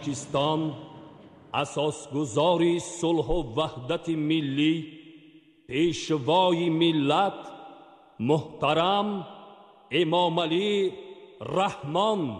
تاجیکستان اساسگزاری صلح و وحدت ملی، پیشوای ملت محترم امام علی رحمان.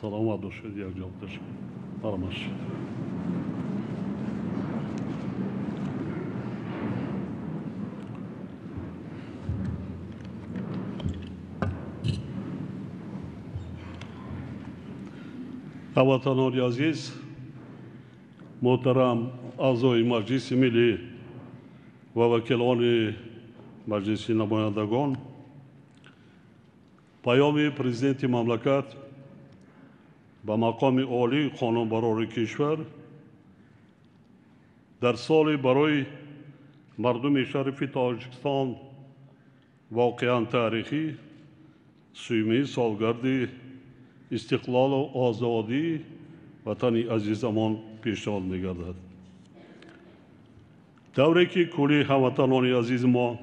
Selamat olsun diye cevaplar. Varmış. هموطنان عزیز، محترم اعضای مجلس ملی و وکیلان مجلس نمایندگان، پیام پرزیدنت مملکت به مقام عالی قانونبران کشور در سال برای مردم شریف تاجیکستان واقعا تاریخی، 30 سالگرد استقلال و آزادی وطن عزیزمان پیشنهاد می‌گردد. دوره که کلی هموطنان عزیز ما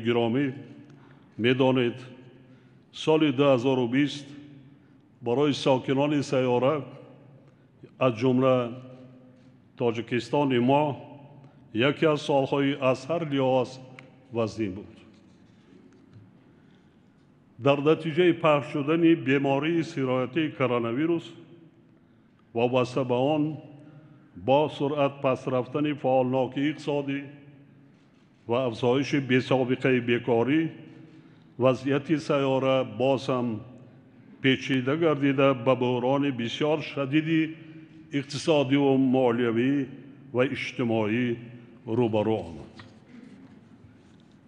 گرامی می‌دانید، سال 2020 برای ساکنان سیاره از جمله تاجیکستان ما یکی از سالهای از هر لحاظ وزین بود. در نتیجه پخش شدن بیماری سرایتی کرونا ویروس وابسته به آن با سرعت پس رفتن فعالناکی اقتصادی و افزایش بی‌سابقه بیکاری، وضعیت سیاره باز هم پیچیده گردیده به بحران بسیار شدید اقتصادی و مالیوی و اجتماعی روبرو آمد.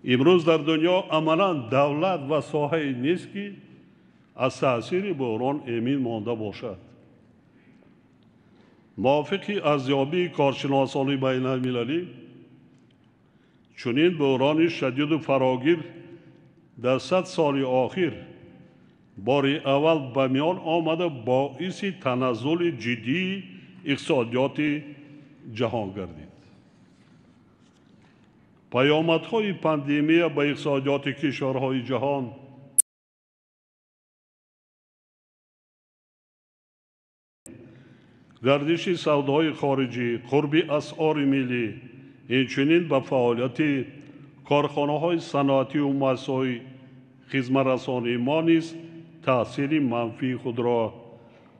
امروز در دنیا عملا دولت و ساحه نیست که از تأثیر بحران امین مانده باشد. موافق ارزیابی کارشناسان بین المللی چنین بحران شدید و فراگیر در 100 سال آخر باری اول به میان آمده باعث تنزل جدی اقتصادیات جهان گردید. پیامدهای پاندمی به اقتصادیات کشورهای جهان گردش سودای خارجی، قرب اسعار ملی، اینچنین به فعالیت کارخانه‌های صنعتی و مؤسسه‌های خدمت‌رسانی ما نیز تأثیر منفی خود را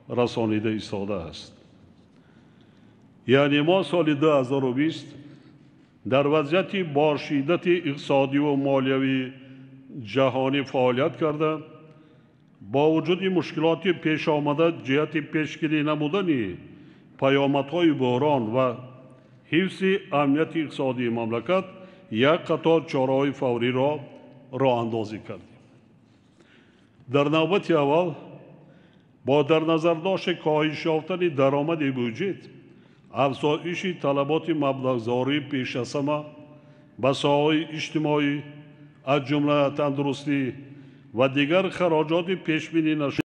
رسانیده ایستاده است. یعنی ما سال 2020 در وضعیت با شدت اقتصادی و مالیوی جهانی فعالیت کرده، با وجود مشکلات پیش آمده جهت پیشگیری نمودن پیامدهای بحران و حفظ امنیت اقتصادی مملکت یک قطار چاره‌های فوری را راه اندازی کردیم. در نوبت اول با در نظر داشت کاهش یافتن درآمد بودجه، افزایش طلبات مبلغ‌زایی پیش از همه به ساحه‌های اجتماعی از جمله تندرستی و دیگر خراجات پیش بینی نشده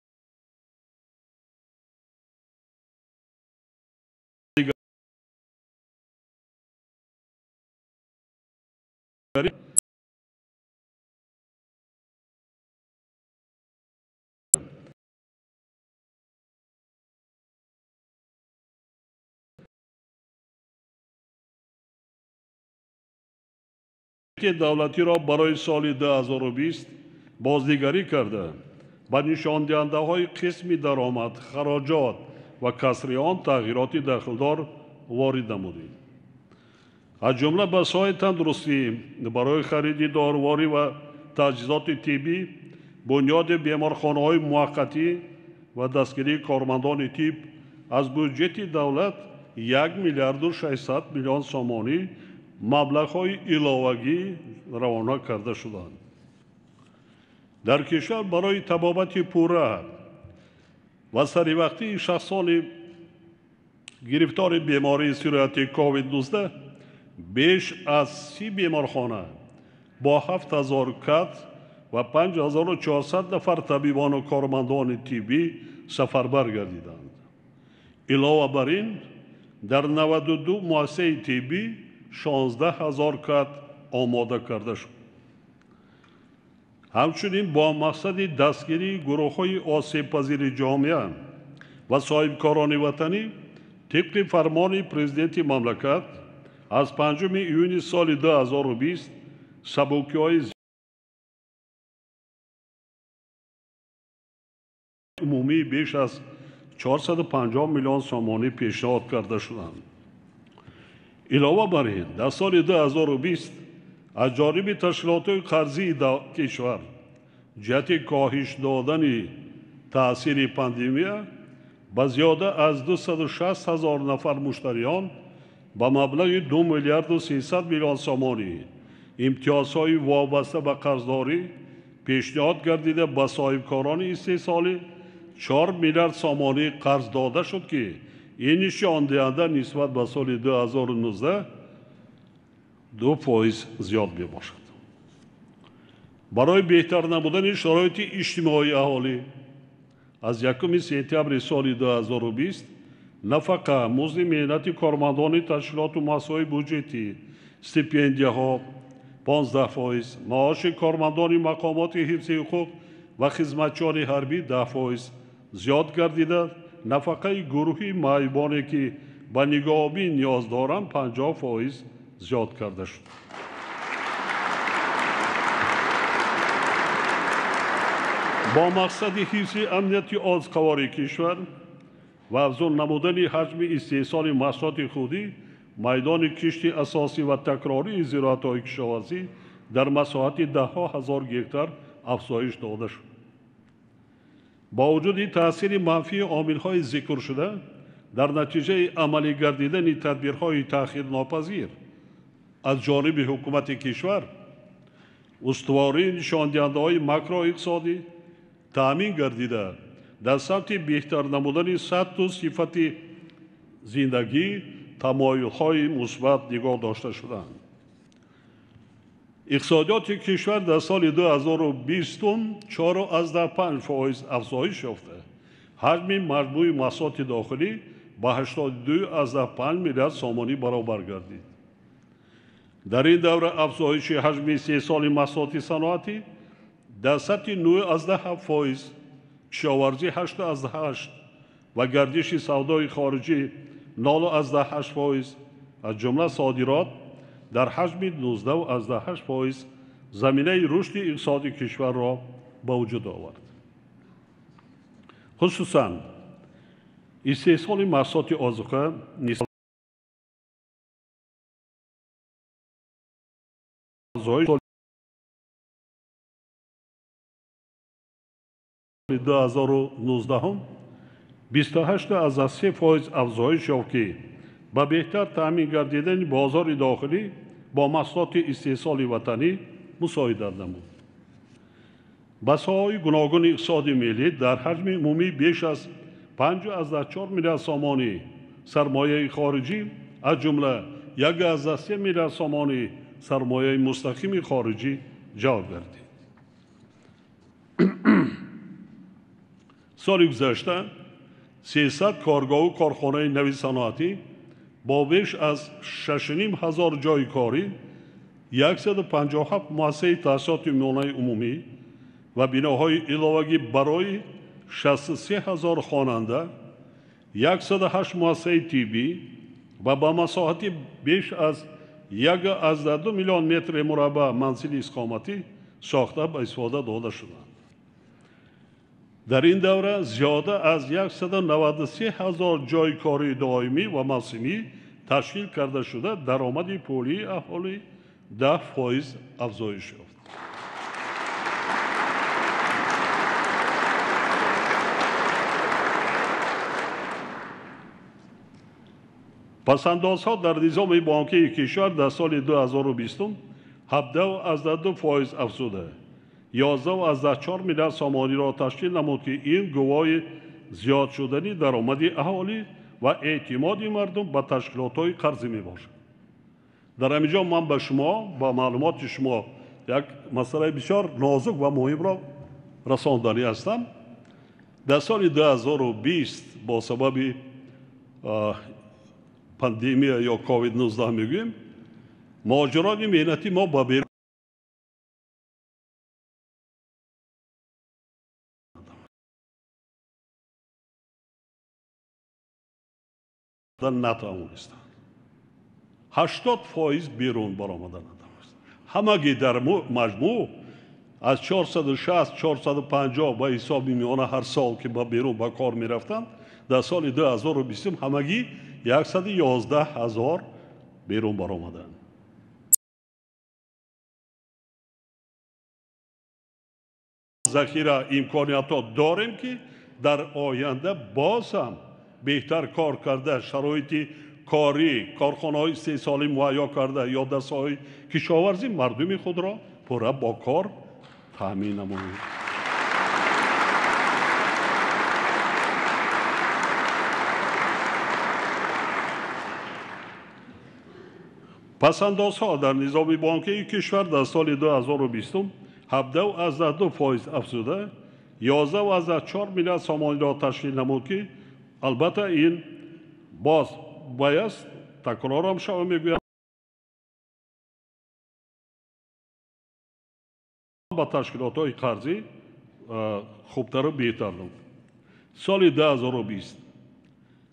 دولتی را برای سال 2020 بازنگری کرده و نشان دهنده های قسم درآمد، خراجات و کسری آن تغییرات داخلدار وارد نمودیم. از جمله به ساحه تندرستی برای خرید دارواری و تجهیزات طبی، بنیاد بیمارخانه‌های موقتی و دستگیری کارمندان طب از بودجه دولت 1 میلیارد و 600 میلیون سومانی مبلغ‌های علاوه‌ای روانه کرده شدند. در کشور برای تبابت پوره و سریع شخصان گرفتار بیماری سرایت کووید 19 بیش از 30 بیمارخانه با 7000 کت و 5400 نفر طبیبان و کارمندان طبی سفربر گردیدند. علاوه بر این در 92 مؤسسه طبی 16000 کت آماده کرده شد. همچنین با مقصد دستگیری گروه‌های آسیب پذیر جامعه و صاحبکاران وطنی طبق فرمان پرزیدنت مملکت از 5 ایون سال 2020 سبوکی‌های عمومی بیش از 450 میلیون سومانی پیشنهاد کرده شدند. علاوه بر این در سال 2020 از جانب تشکیلات قرضی کشور جهت کاهش دادن تأثیر پاندمی به زیاده از 260,000 نفر مشتریان با مبلغ 2 میلیارد و 300 میلیون سومانی امتیازهای وابسته به قرضداری پیشنهاد گردیده به صاحبکاران استحصالی 4 میلیارد سومانی قرض داده شد که این نشان دهنده نسبت به سال 2019 2% زیاد می باشد. برای بهتر نمودن شرایط اجتماعی اهالی از 1 سپتامبر سال 2020 نفقه، مزد مهنت کارمندان تشکیلات و مؤسسه‌های بودجتی، استیپندیه‌ها 15%، معاش کارمندان مقامات حفظ حقوق و خدمتچیان حربی 10% زیاد گردیده. نفقه گروهی معیوبانی که به نگاه‌آبی نیاز دارند 50% زیاد کرده شد. با مقصد حفظ امنیت آزقوار کشور و افزون نمودن حجم استحصال محصولات خودی، میدان کشت اساسی و تکراری زراعت‌های کشاورزی در مساحت 10,000 هکتار افزایش داده شد. با وجود تأثیر منفی عامل‌های ذکر شده، در نتیجه عملی گردیدن تدبیرهای تأخیر ناپذیر از جانب حکومت کشور устувории нишондиҳандаҳои макроиқтисодӣ таъмин гардида дар самти беҳтар намудани сатҳу сифати зиндагӣ тамоюлҳои мусбат нигоҳ дошта шуданд. иқтисодиёти кишвар дар соли 2020 4,5% афзоиш ёфта, ҳаҷми маҷмӯи маҳсулоти дохилӣ ба 82,5 миллиард сомонӣ баробар гардид. дар ин давра афзоиши ҳаҷми истеҳсоли маҳсулоти саноатӣ дар сатҳи 9,7%, кишоварзӣ 8,8% ва гардиши савдои хориҷӣ 0,8%, аз ҷумла содирот дар ҳаҷми 19,8% заминаи рушди иқтисоди кишварро ба вуҷуд овард. хусусан истеҳсоли маҳсулоти озуқа соли 2019 28,3% афзоиш ёфт, ки ба беҳтар таъмин гардидани бозори дохилӣ бо маҳсулоти истеҳсоли ватанӣ мусоидат намуд. ба соҳаҳои гуногуни иқтисоди миллӣ дар ҳаҷми умумӣ беш аз 5,4 миллиард сомонӣ сармояи хориҷӣ, аз ҷумла 1,3 миллиард сомонӣ сармояи мустақими хориҷӣ ҷалб гардид. соли гузашта 300 коргоҳу корхонаи нави саноатӣ бо беш аз 6,500 ҷойи корӣ, 157 муассисаи таҳсилоти миёнаи умумӣ ва биноҳои иловагӣ барои 63,000 хонанда, 108 муассисаи тиббӣ ва ба масоҳати беш аз 1,2 миллион метри мураббаъ манзили иstiqomatӣ сохта ба истифода дода шуданд. дар ин давра зиёда аз 193,000 ҷойи кори доимӣ ва мавсимӣ ташкил карда шуда, даромади пулии аҳолӣ 10% афзоиш ёфт. пасандозҳо дар низоми банкии кишвар дар соли 2020 17,2% афзуда, 11,4 миллиард сомониро ташкил намуд, ки ин гувоҳи зиёд шудани даромади аҳолӣ ва эътимоди мардум ба ташкилотҳои қарзӣ мебошад. дар ҳамин ҷо ман ба шумо ба маълумоти шумо як масъалаи бисёр нозук ва муҳимро расондани ҳастам. дар соли 2020 бо сабаби пандемия ё COVID-19 мегӯем, муҳоҷирони меҳнатӣ мо ба берун натавонистанд. 80% берун баромада натавонистанд. ҳамаги дар маҷмӯъ аз 460-450 ба ҳисоби миёна ҳар сол ки ба берун ба кор мерафтанд, дар соли 2020 ҳамагӣ 111,000 берун баромаданд. захира имкониятҳо дорем, ки дар оянда боз ҳам беҳтар кор карда, шароити корӣ, корхонаҳои истеҳсолӣ муҳайё карда ё дар соҳаи кишоварзӣ мардуми худро пурра бо кор таъмин намоем. пасандозҳо дар низоми банкии кишвар дар соли 2020 17,2% афзуда, 11,4 миллиард сомониро ташкил намуд, ки албатта ин боз бояд такрорам шава мегӯям ба ташкилотҳои қарзӣ хубтару беҳтар намуд. соли 2020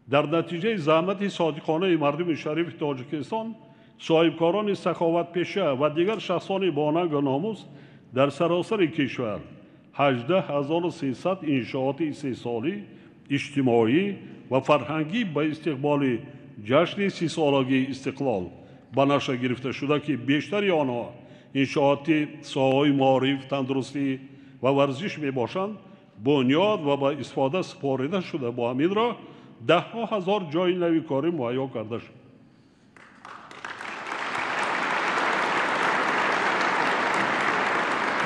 дар натиҷаи заҳмати содиқонаи мардуми шарифи Тоҷикистон, соҳибкорони саховатпеша ва дигар шахсони бо нангу номус дар саросари кишвар 18,300 иншооти истеҳсолӣ, иҷтимоӣ ва фарҳангӣ ба истиқболи ҷашни 30-солагии истиқлол ба наша гирифта шуда, ки бештари онҳо иншооти соҳаҳои маориф, тандурустӣ ва варзиш мебошанд, бунёд ва ба истифода супорида шуда. бо ҳамин роҳ даҳҳо ҳазор ҷойи нави корӣ муҳайё карда шуд.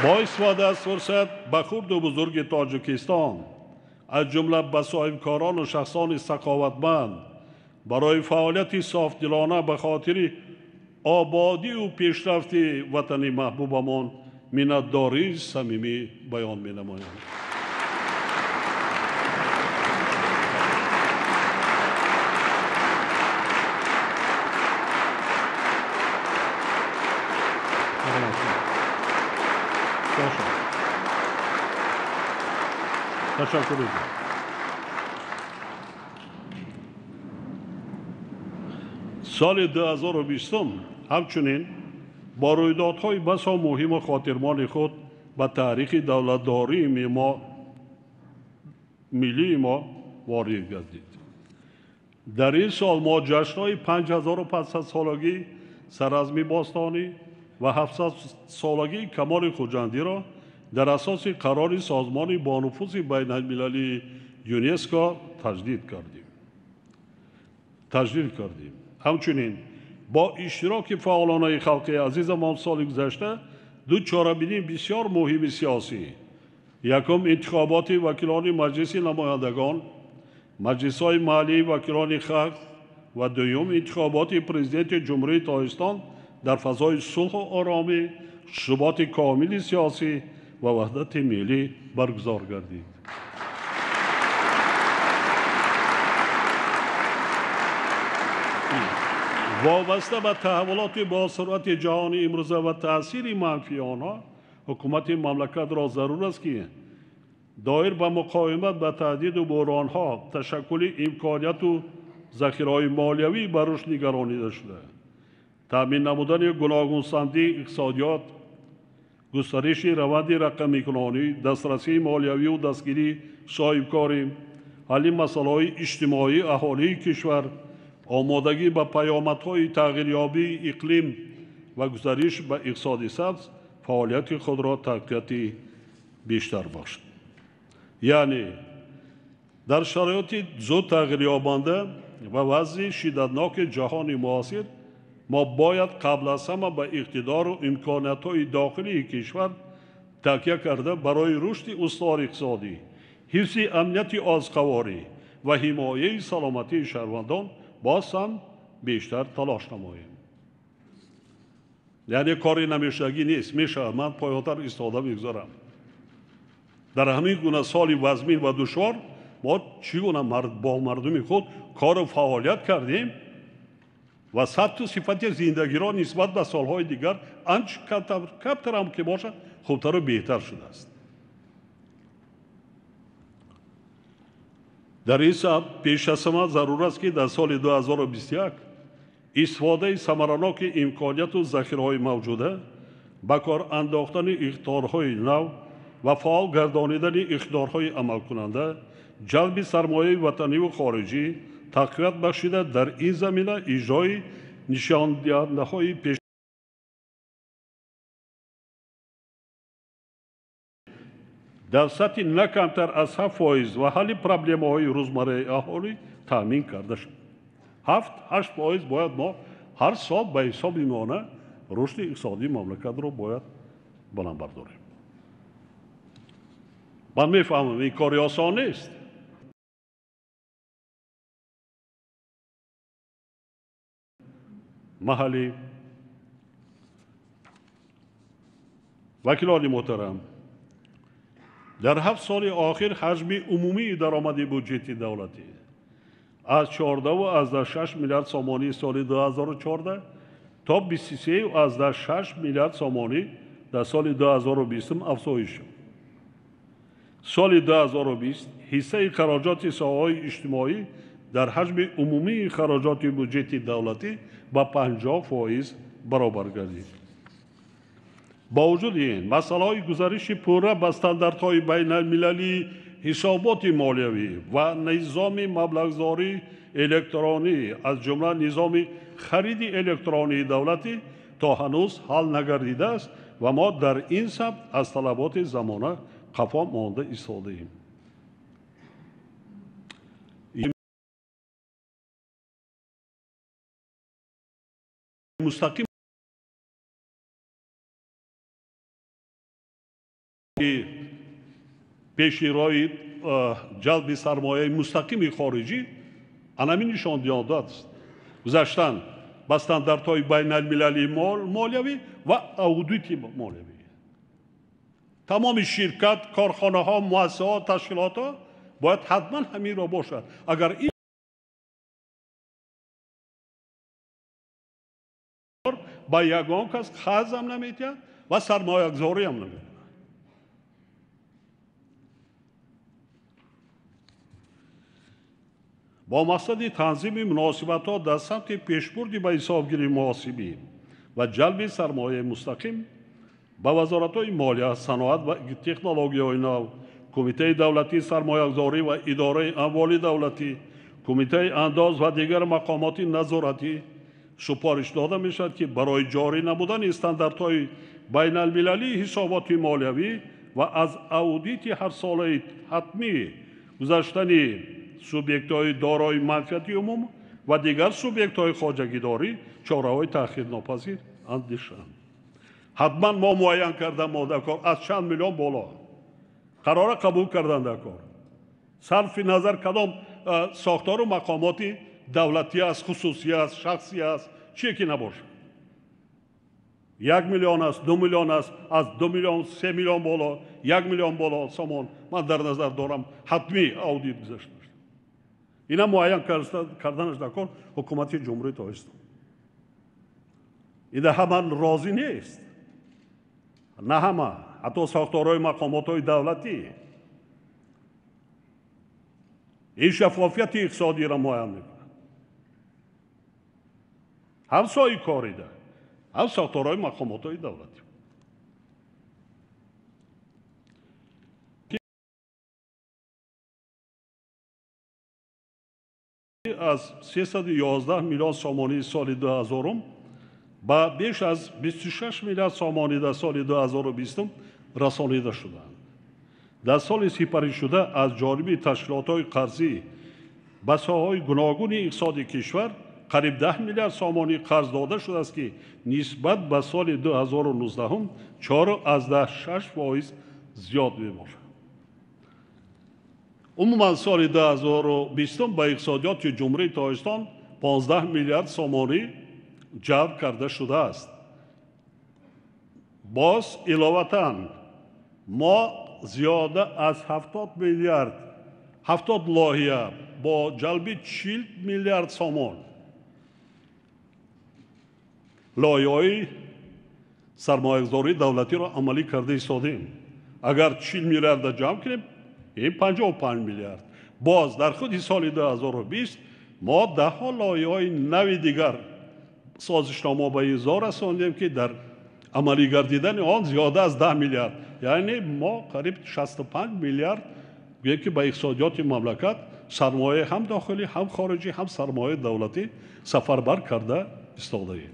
با استفاده از فرصت به خرد و بزرگ تاجیکستان از جمله به صاحبکاران و شخصان سخاوتمند برای فعالیت صافدلانه به خاطر آبادی و پیشرفت وطن محبوبمان منتداری صمیمی بیان می‌نمایم. تشکر. سال 2020 همچنین با رویدادهای بسا مهم و خاطرمان خود به تاریخ دولتداری ملی ما وارد گردید. در این سال ما جشن‌های 5500 سالگی سرعظمی باستانی و 700 سالگی کمال خرجندی را در اساس قرار سازمان با نفوذ بین المللی یونسکو تجدید کردیم. همچنین با اشتراک فعالان خلقی عزیزمان سال گذشته دو چاره‌بینی بسیار مهم سیاسی، یکم انتخابات وکیلان مجلس نمایندگان، مجلس‌های محلی وکیلان خلق و دوم انتخابات پرزیدنت جمهوری تاجیکستان در فضای صلح و آرامی، ثبات کامل سیاسی و وحدت ملی برگزار گردید. وابسته به تحولات با سرعت جهانی امروزه و تأثیر منفی آنها، حکومت مملکت را ضرور است که دایر به مقاومت به تهدید و بحرانها تشکل امکانیت و ذخیره‌های مالیوی بر رشد نگرانیده شده. تامین نمودن گوناگون‌سازی اقتصادیات، گسترش روند رقمی‌کنانی، دسترسی مالیوی و دستگیری صاحبکاری، حل مسائل اجتماعی اهالی کشور، آمادگی به پیامدهای تغییریابی اقلیم و گسترش به اقتصاد سبز فعالیت خود را تقویت بیشتر باشد. یعنی در شرایط زود تغییر یابنده و وضع شدتناک جهان معاصر ما باید قبل از همه به اقتدار و امکانیت‌های داخلی کشور تکیه کرده برای رشد استوار اقتصادی، حفظ امنیت آزقواری و حمایه سلامتی شهروندان باز هم بیشتر تلاش نماییم. یعنی کاری نمیشدگی نیست، میشه. من پایاتر ایستاده میگذارم. در همین گونه سالی وزمین و دشوار ما چگونه با مردم خود کار و فعالیت کردیم و سطح و صفت زندگی را نسبت به سالهای دیگر آنچه کمتر هم که باشد خوبتر و بهتر شده است. در این سبب پیش از همه ضرور است که در سال 2021 استفاده ثمرناک امکانیت و ذخیره‌های موجوده، به کار انداختن اقدام‌های نو و فعال گردانیدن اقدام‌های عمل کننده، جلب سرمایه وطنی و خارجی، تقویت بخشیده در این زمینه اجرای نشاندهنده‌های پیش در سطح نه کمتر از 7% و حل پرابلم‌های روزمره اهالی تامین کرده شد. 7-8% باید ما هر سال به حساب میمانه رشد اقتصادی مملکت رو باید بلند برداریم. من میفهمم این کاری آسان نیست. محلی وکیلان محترم، در 7 سال آخر حجم عمومی درآمد بودجه دولتی از 14.6 میلیارد سومانی سال 2014 تا 23.6 میلیارد سومانی در سال 2020 افزایش شد. سال 2020 حصه خراجات ساحه‌های اجتماعی در حجم عمومی خراجات بودجه دولتی با 50% برابر گردید. با وجود این مسائل گزارش پوره به استانداردهای بین المللی حسابات مالیوی و نظام مبلغ‌زاری الکترونی از جمله نظام خرید الکترونی دولتی تا هنوز حل نگردیده است و ما در این سبب از طلبات زمانه خفا مانده ایستاده‌ایم. مستقیم пеширои ҷалби сармояи мустақими хориҷӣ анами нишондиҳанда аст. гузаштан ба стандартҳои байналмилалии молиявӣ ва аудити молиявӣ. тамоми ширкат, корхонаҳо, муассисаҳо, ташкилотҳо бояд ҳатман ҳаминро бошад. агар ин ба ягон кас хазм наметиҳад ва сармоягузориам намекунад. با مقصد تنظیم مناسبت‌ها در سمت پیشبرد به حسابگیری محاسبی و جلب سرمایه مستقیم به وزارت‌های مالیه، صنعت و تکنولوژی‌های نو، کمیته دولتی سرمایه‌گذاری و اداره اموال دولتی، کمیته انداز و دیگر مقامات نظارتی سپارش داده می‌شود که برای جاری نمودن استانداردهای بین‌المللی حسابات مالیوی و از اودیت هر ساله حتمی گذشتن سوبیکت‌های دارای منفعت عموم و دیگر سوبیکت‌های خواجگیداری چاره‌های تأخیرناپذیر اندیشند. حتما ما معین کردن ما در کار از چند میلیون بالا قرار قبول کردن در کار صرف نظر کدام ساختار و مقاماتی دولتی است، خصوصی است، شخصی است، چیه که نباشه. 1 میلیون است، 2 میلیون است، از 2 میلیون 3 میلیون بالا 1 میلیون بالا سامان من در نظر دارم حتمی اودیت گذاشته. اینا معین کردنش در کار حکومت جمهوری تاجیکستان. ایده همه راضی نیست. نه همه، حتی ساختارهای مقامات‌های دولتی این شفافیت اقتصادی را معین میکنه. هم سایی کاری ده، هم ساختارهای مقامات‌های دولتی. از 311 میلیون سامانی سال 2000 با بیش از 26 میلیارد سامانی در سال 2020 رسانیده شدند. در سال سپری شده از جانب تشکیلات‌های قرضی به ساحه‌های گوناگون اقتصاد کشور قریب 10 میلیارد سامانی قرض داده شده است که نسبت به سال 2019 4.6% زیاد می‌باشد. عموما سال 2020 به اقتصادیات جمهوری تاجیکستان 15 میلیارد سامانی جلب کرده شده است. باز علاوتاً ما زیاده از 70 میلیارد 70 لایحه با جلب 40 میلیارد سامان لایحه‌های سرمایه‌گذاری دولتی را عملی کرده ایستادیم. اگر 40 میلیارد جمع کنیم این 55 میلیارد. باز در خود سال 2020 ما 10 لایحه‌های نو دیگر سازشنامه به امضا رساندیم که در عملی گردیدن آن زیاده از 10 میلیارد، یعنی ما قریب 65 میلیارد که به اقتصادیات مملکت سرمایه هم داخلی هم خارجی هم سرمایه دولتی سفربر کرده ایستاده ایم.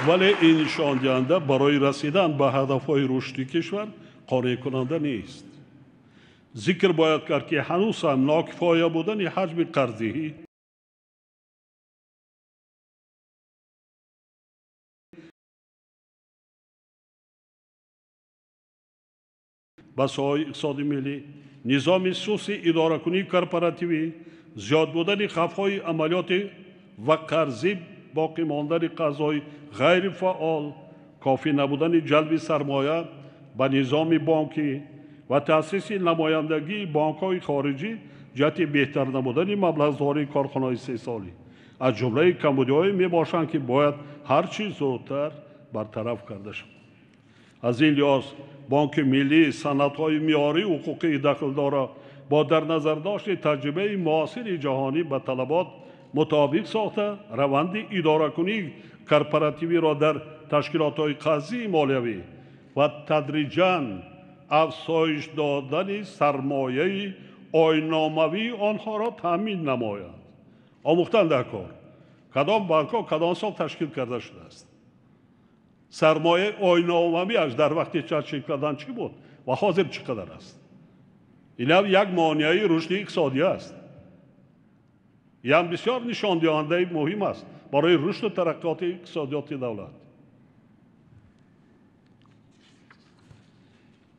ولی این نشان دهنده برای رسیدن به هدف‌های رشدی کشور قانع کننده نیست. ذکر باید کرد که هنوز هم ناکفایه بودن حجم قرضی به ساحه اقتصاد ملی، نظام سوس اداره‌کنی کارپوراتیوی، زیاد بودن خفای عملیات و قرضی، باقی ماندن قضای غیر فعال، کافی نبودن جلب سرمایه به نظام بانکی و تأسیس نمایندگی بانک‌های خارجی جهت بهتر نمودن مبلغ‌زاری کارخانه‌های 3 سالی از جمله کمبودی‌هایی میباشند که باید هر چیز زودتر برطرف کرده شود. از این لحاظ بانک ملی صنعت‌های معیاری حقوقی دخل‌دار با در نظر داشت تجربه معاصر جهانی به طلبات مطابق ساخته روند اداره‌کنی کارپوراتیوی را در تشکیلات‌های قرضی مالیوی و تدریجاً افزایش دادن سرمایه آیین‌ناموی آنها را تامین نماید. آموختن در کار کدام بانک‌ها کدام سال تشکیل کرده شده است. سرمایه آیین‌نامویش در وقت تشکیل کردن چی بود و حاضر چقدر است. این یک مانع رشد اقتصادی است. این بسیار نشان دهنده مهم است. برای رشد و ترقیات اقتصادیات دولت.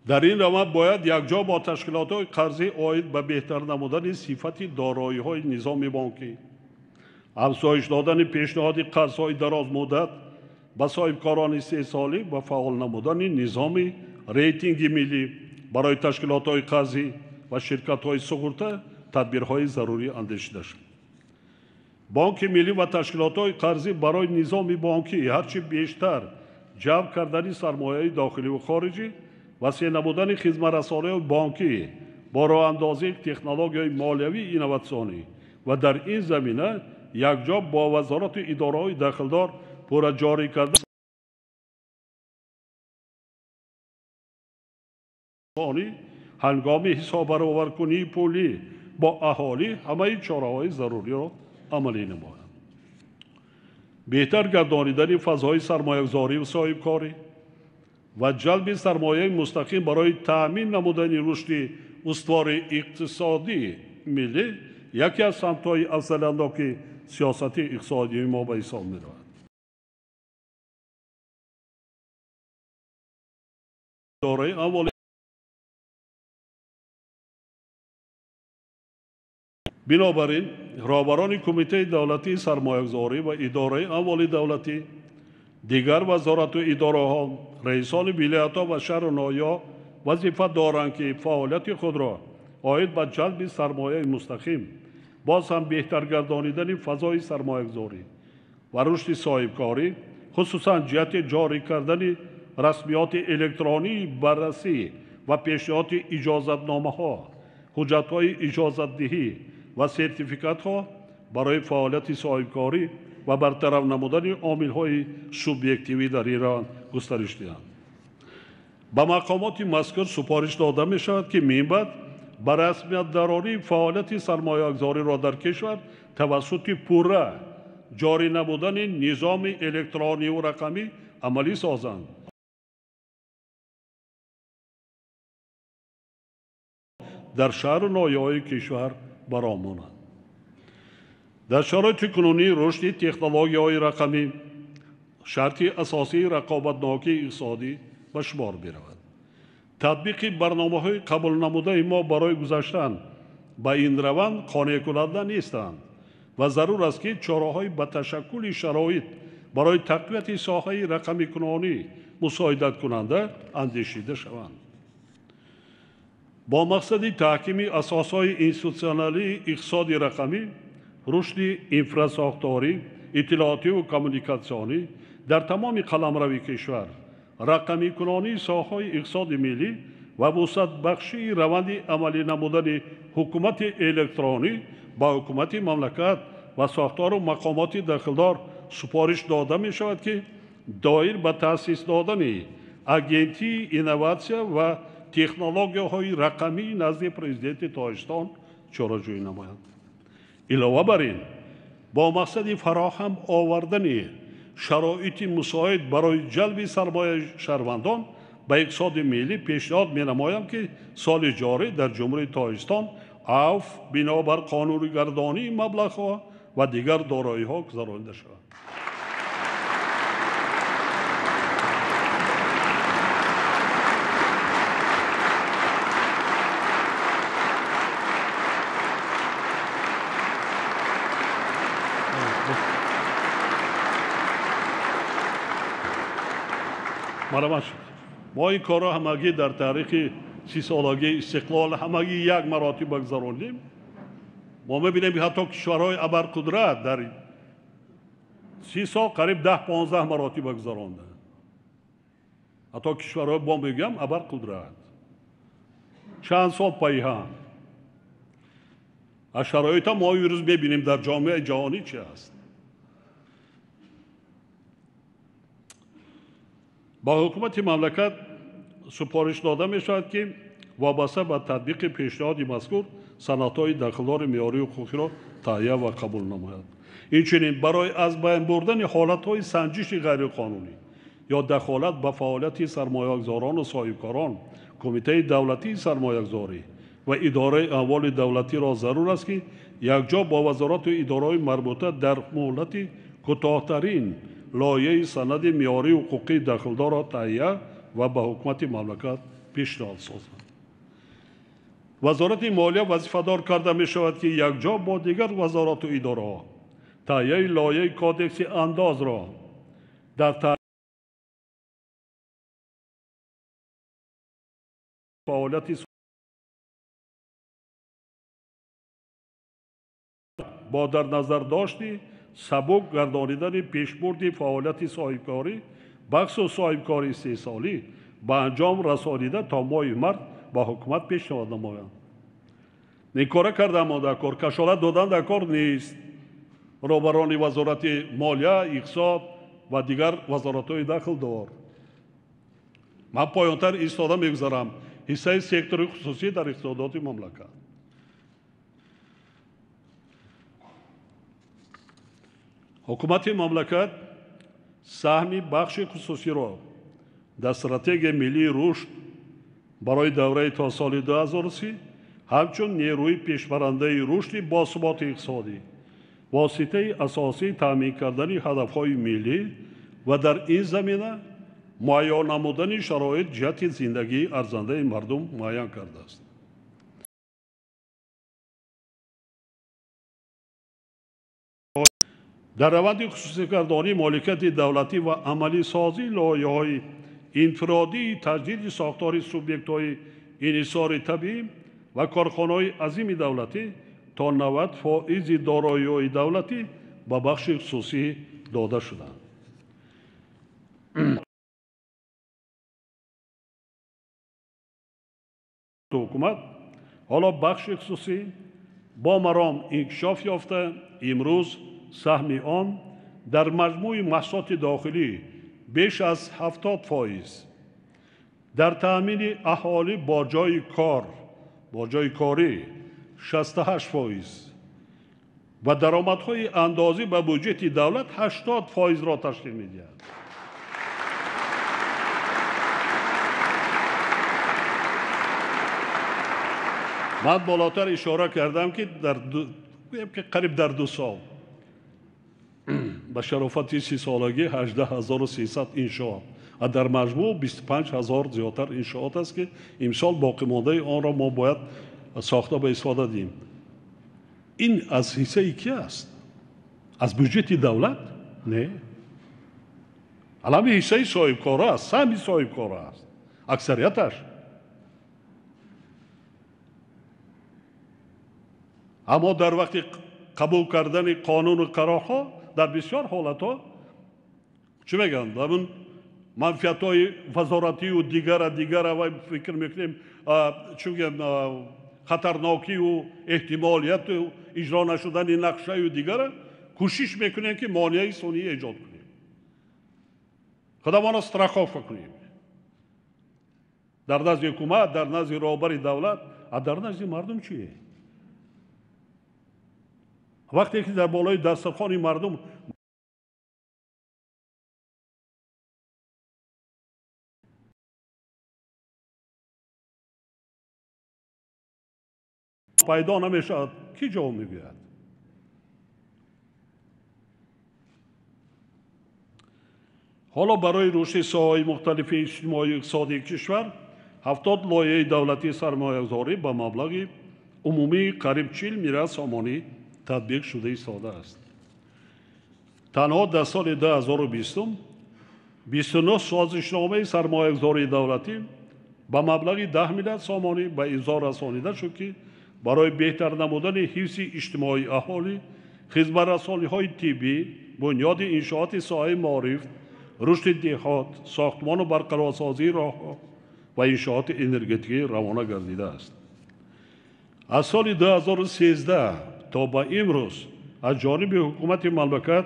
در این روند باید یکجا با تشکیلات‌های قرضی عاید به بهتر نمودن صفت دارایی‌های نظام بانکی، افزایش دادن پیشنهاد قرض‌های دراز مدت به صاحبکاران 3 ساله و فعال نمودن نظام ریتینگ ملی برای تشکیلات‌های قرضی و شرکت‌های سپرده تدبیرهای ضروری اندیشیده شد. بانک ملی و تشکیلات‌های قرضی برای نظام بانکی هرچی بیشتر جلب کردن سرمایه داخلی و خارجی، وسیع نمودن خدمت‌رسانی بانکی با راه اندازی تکنولوژی مالیوی اینواتسیونی و در این زمینه یکجا با وزارت اداره‌های داخلدار پورا جاری کردن هنگام حساب برآورکنی پولی با اهالی همه چاره‌های ضروری را عملی نماید. بهتر گردانیدن فضای سرمایه‌گذاری و صاحبکاری و جلب سرمایه مستقیم برای تأمین نمودن رشد استوار اقتصادی ملی یکی از سمت‌های افزاینده‌ی سیاست اقتصادی ما به حساب می‌رود. بنابراین رهبران کمیته دولتی سرمایه‌گذاری و اداره اموال دولتی، دیگر وزارت و اداره‌ها، رئیسان ولایت‌ها و شهر و ناحیه‌ها وظیفه دارند که فعالیت خود را عاید به جلب سرمایه مستقیم، باز هم بهتر گردانیدن فضای سرمایه‌گذاری و رشد صاحبکاری، خصوصا جهت جاری کردن رسمیات الکترونی بررسی و پیشنهاد اجازتنامه‌ها، حجت‌های اجازت‌دهی و سرتیفیکات‌ها برای فعالیت صاحبکاری و برطرف نمودن عامل‌های سوبیکتیوی در ایران گسترش دهند. به مقامات مذکور سپارش داده می‌شود که می‌باید به رسمیت دراری فعالیت سرمایه‌گذاری را در کشور توسط پوره جاری نمودن نظام الکترونی و رقمی عملی سازند. در شهر و ناحیه‌های کشور برآمونند. در شرایط کنونی رشد تکنولوژی‌های رقمی شرط اساسی رقابتناکی اقتصادی به شمار می‌رود. تطبیق برنامه‌های قبول نموده ما برای گذشتن به این روند قانع کننده نیستند و ضرور است که چاره‌های به تشکل شرایط برای تقویت ساحه رقمی کنونی مساعدت کننده اندیشیده شوند. با مقصد تحکیم اساس‌های اینستیتوشنالی اقتصاد رقمی، رشد انفراساختاری، اطلاعاتی و کمیونیکاسیونی در تمام قلمرو کشور، رقمی کنانی ساحه اقتصاد ملی و وسعت بخشی روند عملی نمودن حکومت الکترونی با حکومت مملکت و ساختار و مقامات داخلدار سپارش داده می شود که دایر به تأسیس دادن اجنسی اینواسیون و تکنولوژی‌های رقمی نزد پرزیدنت تاجیکستان چاره‌جویی نماید. علاوه بر این با مقصد فراهم آوردن شرایط مساعد برای جلب سرمایه شهروندان به اقتصاد ملی پیشنهاد می‌نمایم که سال جاری در جمهوری تاجیکستان عفو بنابر قانون‌گردانی مبلغ‌ها و دیگر دارایی‌ها گذرانده شود. ما این کارا همگی در تاریخ 30 سالگی استقلال همگی یک مراتب گذراندیم. ما می‌بینیم حتی کشورهای ابرقدرت در 30 سال قریب 10-15 مراتب گذرانده. حتی کشورهای با میگم ابرقدرت چند سال پایان. از شرایط ما امروز می‌بینیم در جامعه جهانی چه است. با حکومت مملکت سپارش داده می شود که وابسته به تطبیق پیشنهاد مذکور سندهای داخلدار معیاری حقوقی را تهیه و قبول نماید. اینچنین برای از بین بردن حالتهای سنجش غیرقانونی یا دخالت به فعالیت سرمایه‌گذاران و صاحبکاران، کمیته دولتی سرمایه‌گذاری و اداره اموال دولتی را ضرور است که یکجا با وزارت و اداره‌های مربوطه در مهلت کوتاه‌ترین لایحه سند معیاری حقوقی داخلدار را تهیه و به حکومت مملکت پیشنهاد سازد. وزارت مالیه وظیفه‌دار کرده می شود که یکجا با دیگر وزارات و اداره‌ها تهیه لایحه کودکس انداز را در فعالیت با در نظر داشتی سبک گردانیدن پیشبرد فعالیت صاحبکاری بخش صاحبکاری 3 سالی به انجام رسانیده تا ماه مارس با حکومت پیشنهاد نمایند. این کار کرده ما در کار کشالت دادن در کار نیست. رهبران وزارت مالیه، اقتصاد و دیگر وزارت‌های داخل دار. من پایانتر ایستاده میگذارم حصه سکتور خصوصی در اقتصادات مملکت. حکومت مملکت سهم بخش خصوصی را در استراتژی ملی رشد برای دوره تا سال 2030 همچون نیروی پیشبرنده رشد باثبات اقتصادی واسطه اساسی تامین کردن هدف‌های ملی و در این زمینه معین نمودن شرایط جهت زندگی ارزنده مردم معین کرده است. در روند خصوصی گردانی مالکیت دولتی و عملی سازی لایحه‌های انفرادی تجدید ساختار سوبیکت‌های انحصار طبیعی و کارخانه‌های عظیم دولتی تا 90% دارایی‌های دولتی به بخش خصوصی داده شدند. حکومت حالا بخش خصوصی با مرام انکشاف یافته امروز سهم آن در مجموع محصولات داخلی بیش از 70%، در تأمین اهالی با جای کاری 68% و درآمدهای اندازی به بودجه دولت 80% را تشکیل می‌دهد. من بالاتر اشاره کردم که قریب در 2 سال به شرافت 30 سالگی 18,300 انشاء و در مجموع 25,000 زیادتر انشاءات است که امسال باقی مانده آن را ما باید ساخته به استفاده دیم. این از حصه کی است؟ از بودجه دولت؟ نه. الان حصه صاحبکار است، سهم صاحبکار است اکثریتش. اما در وقت قبول کردن قانون و قراردادها در بسیار حالتها چی میگن؟ همون منفعت‌های وزارتی و دیگر و فکر میکنیم چون خطرناکی و احتمالیت و اجرا نشدن نقشه و دیگر کوشش میکنیم که مانع ثانی ایجاد کنیم. خودمان استراخاف کنیم. در نزد حکومت، در نزد رهبر دولت و در نزد مردم چیه؟ وقتی که در بالای دسترخوان مردم پیدا نمیشد کی جواب میگوید؟ حالا برای رشد ساحه‌های مختلف اجتماعی و اقتصادی کشور 70 لایحه دولتی سرمایه‌گذاری به مبلغ عمومی قریب 40 میلیارد سامانی تطبیق شده ایستاده است. تنها در سال 2020 29 سازشنامه سرمایه‌گذاری دولتی به مبلغ 10 میلیارد سامانی به امضا رسانیده شد که برای بهتر نمودن حفظ اجتماعی اهالی، خدمت‌رسانی‌های طبی، بنیاد انشاءات ساحه معارف، رشد دهات، ساختمان و برقرارسازی راه‌ها و انشاءات انرژتیکی روانه گردیده است. از سال 2013 تا به امروز از جانب حکومت مملکت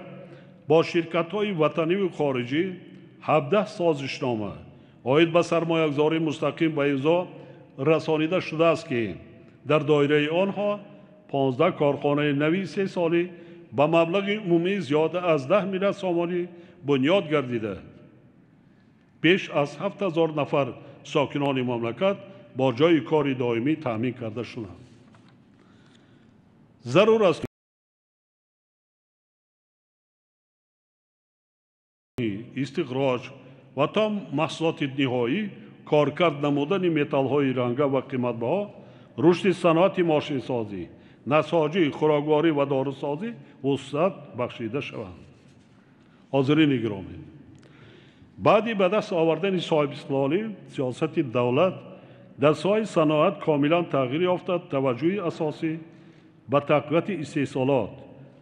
با شرکت‌های وطنی و خارجی 17 سازشنامه عاید به سرمایه‌گذاری مستقیم به امضا رسانیده شده است که در دایره آنها 15 کارخانه نوی 3 سالی به مبلغ عمومی زیاده از 10 میلیارد سامانی بنیاد گردیده. بیش از 7,000 نفر ساکنان مملکت با جای کار دائمی تامین کرده شدند. ضرور است استخراج و تا محصولات نهایی کارکرد نمودن متال‌های رنگا و قیمت‌بها رشد صنعت ماشین‌سازی نساجی خوراکواری و داروسازی وسعت بخشیده شوند. حاضرین گرامی، بعدی به دست آوردن صاحب استقلالی سیاست دولت در ساحه صنعت کاملا تغییر یافته. توجه اساسی به تقویت استحصالات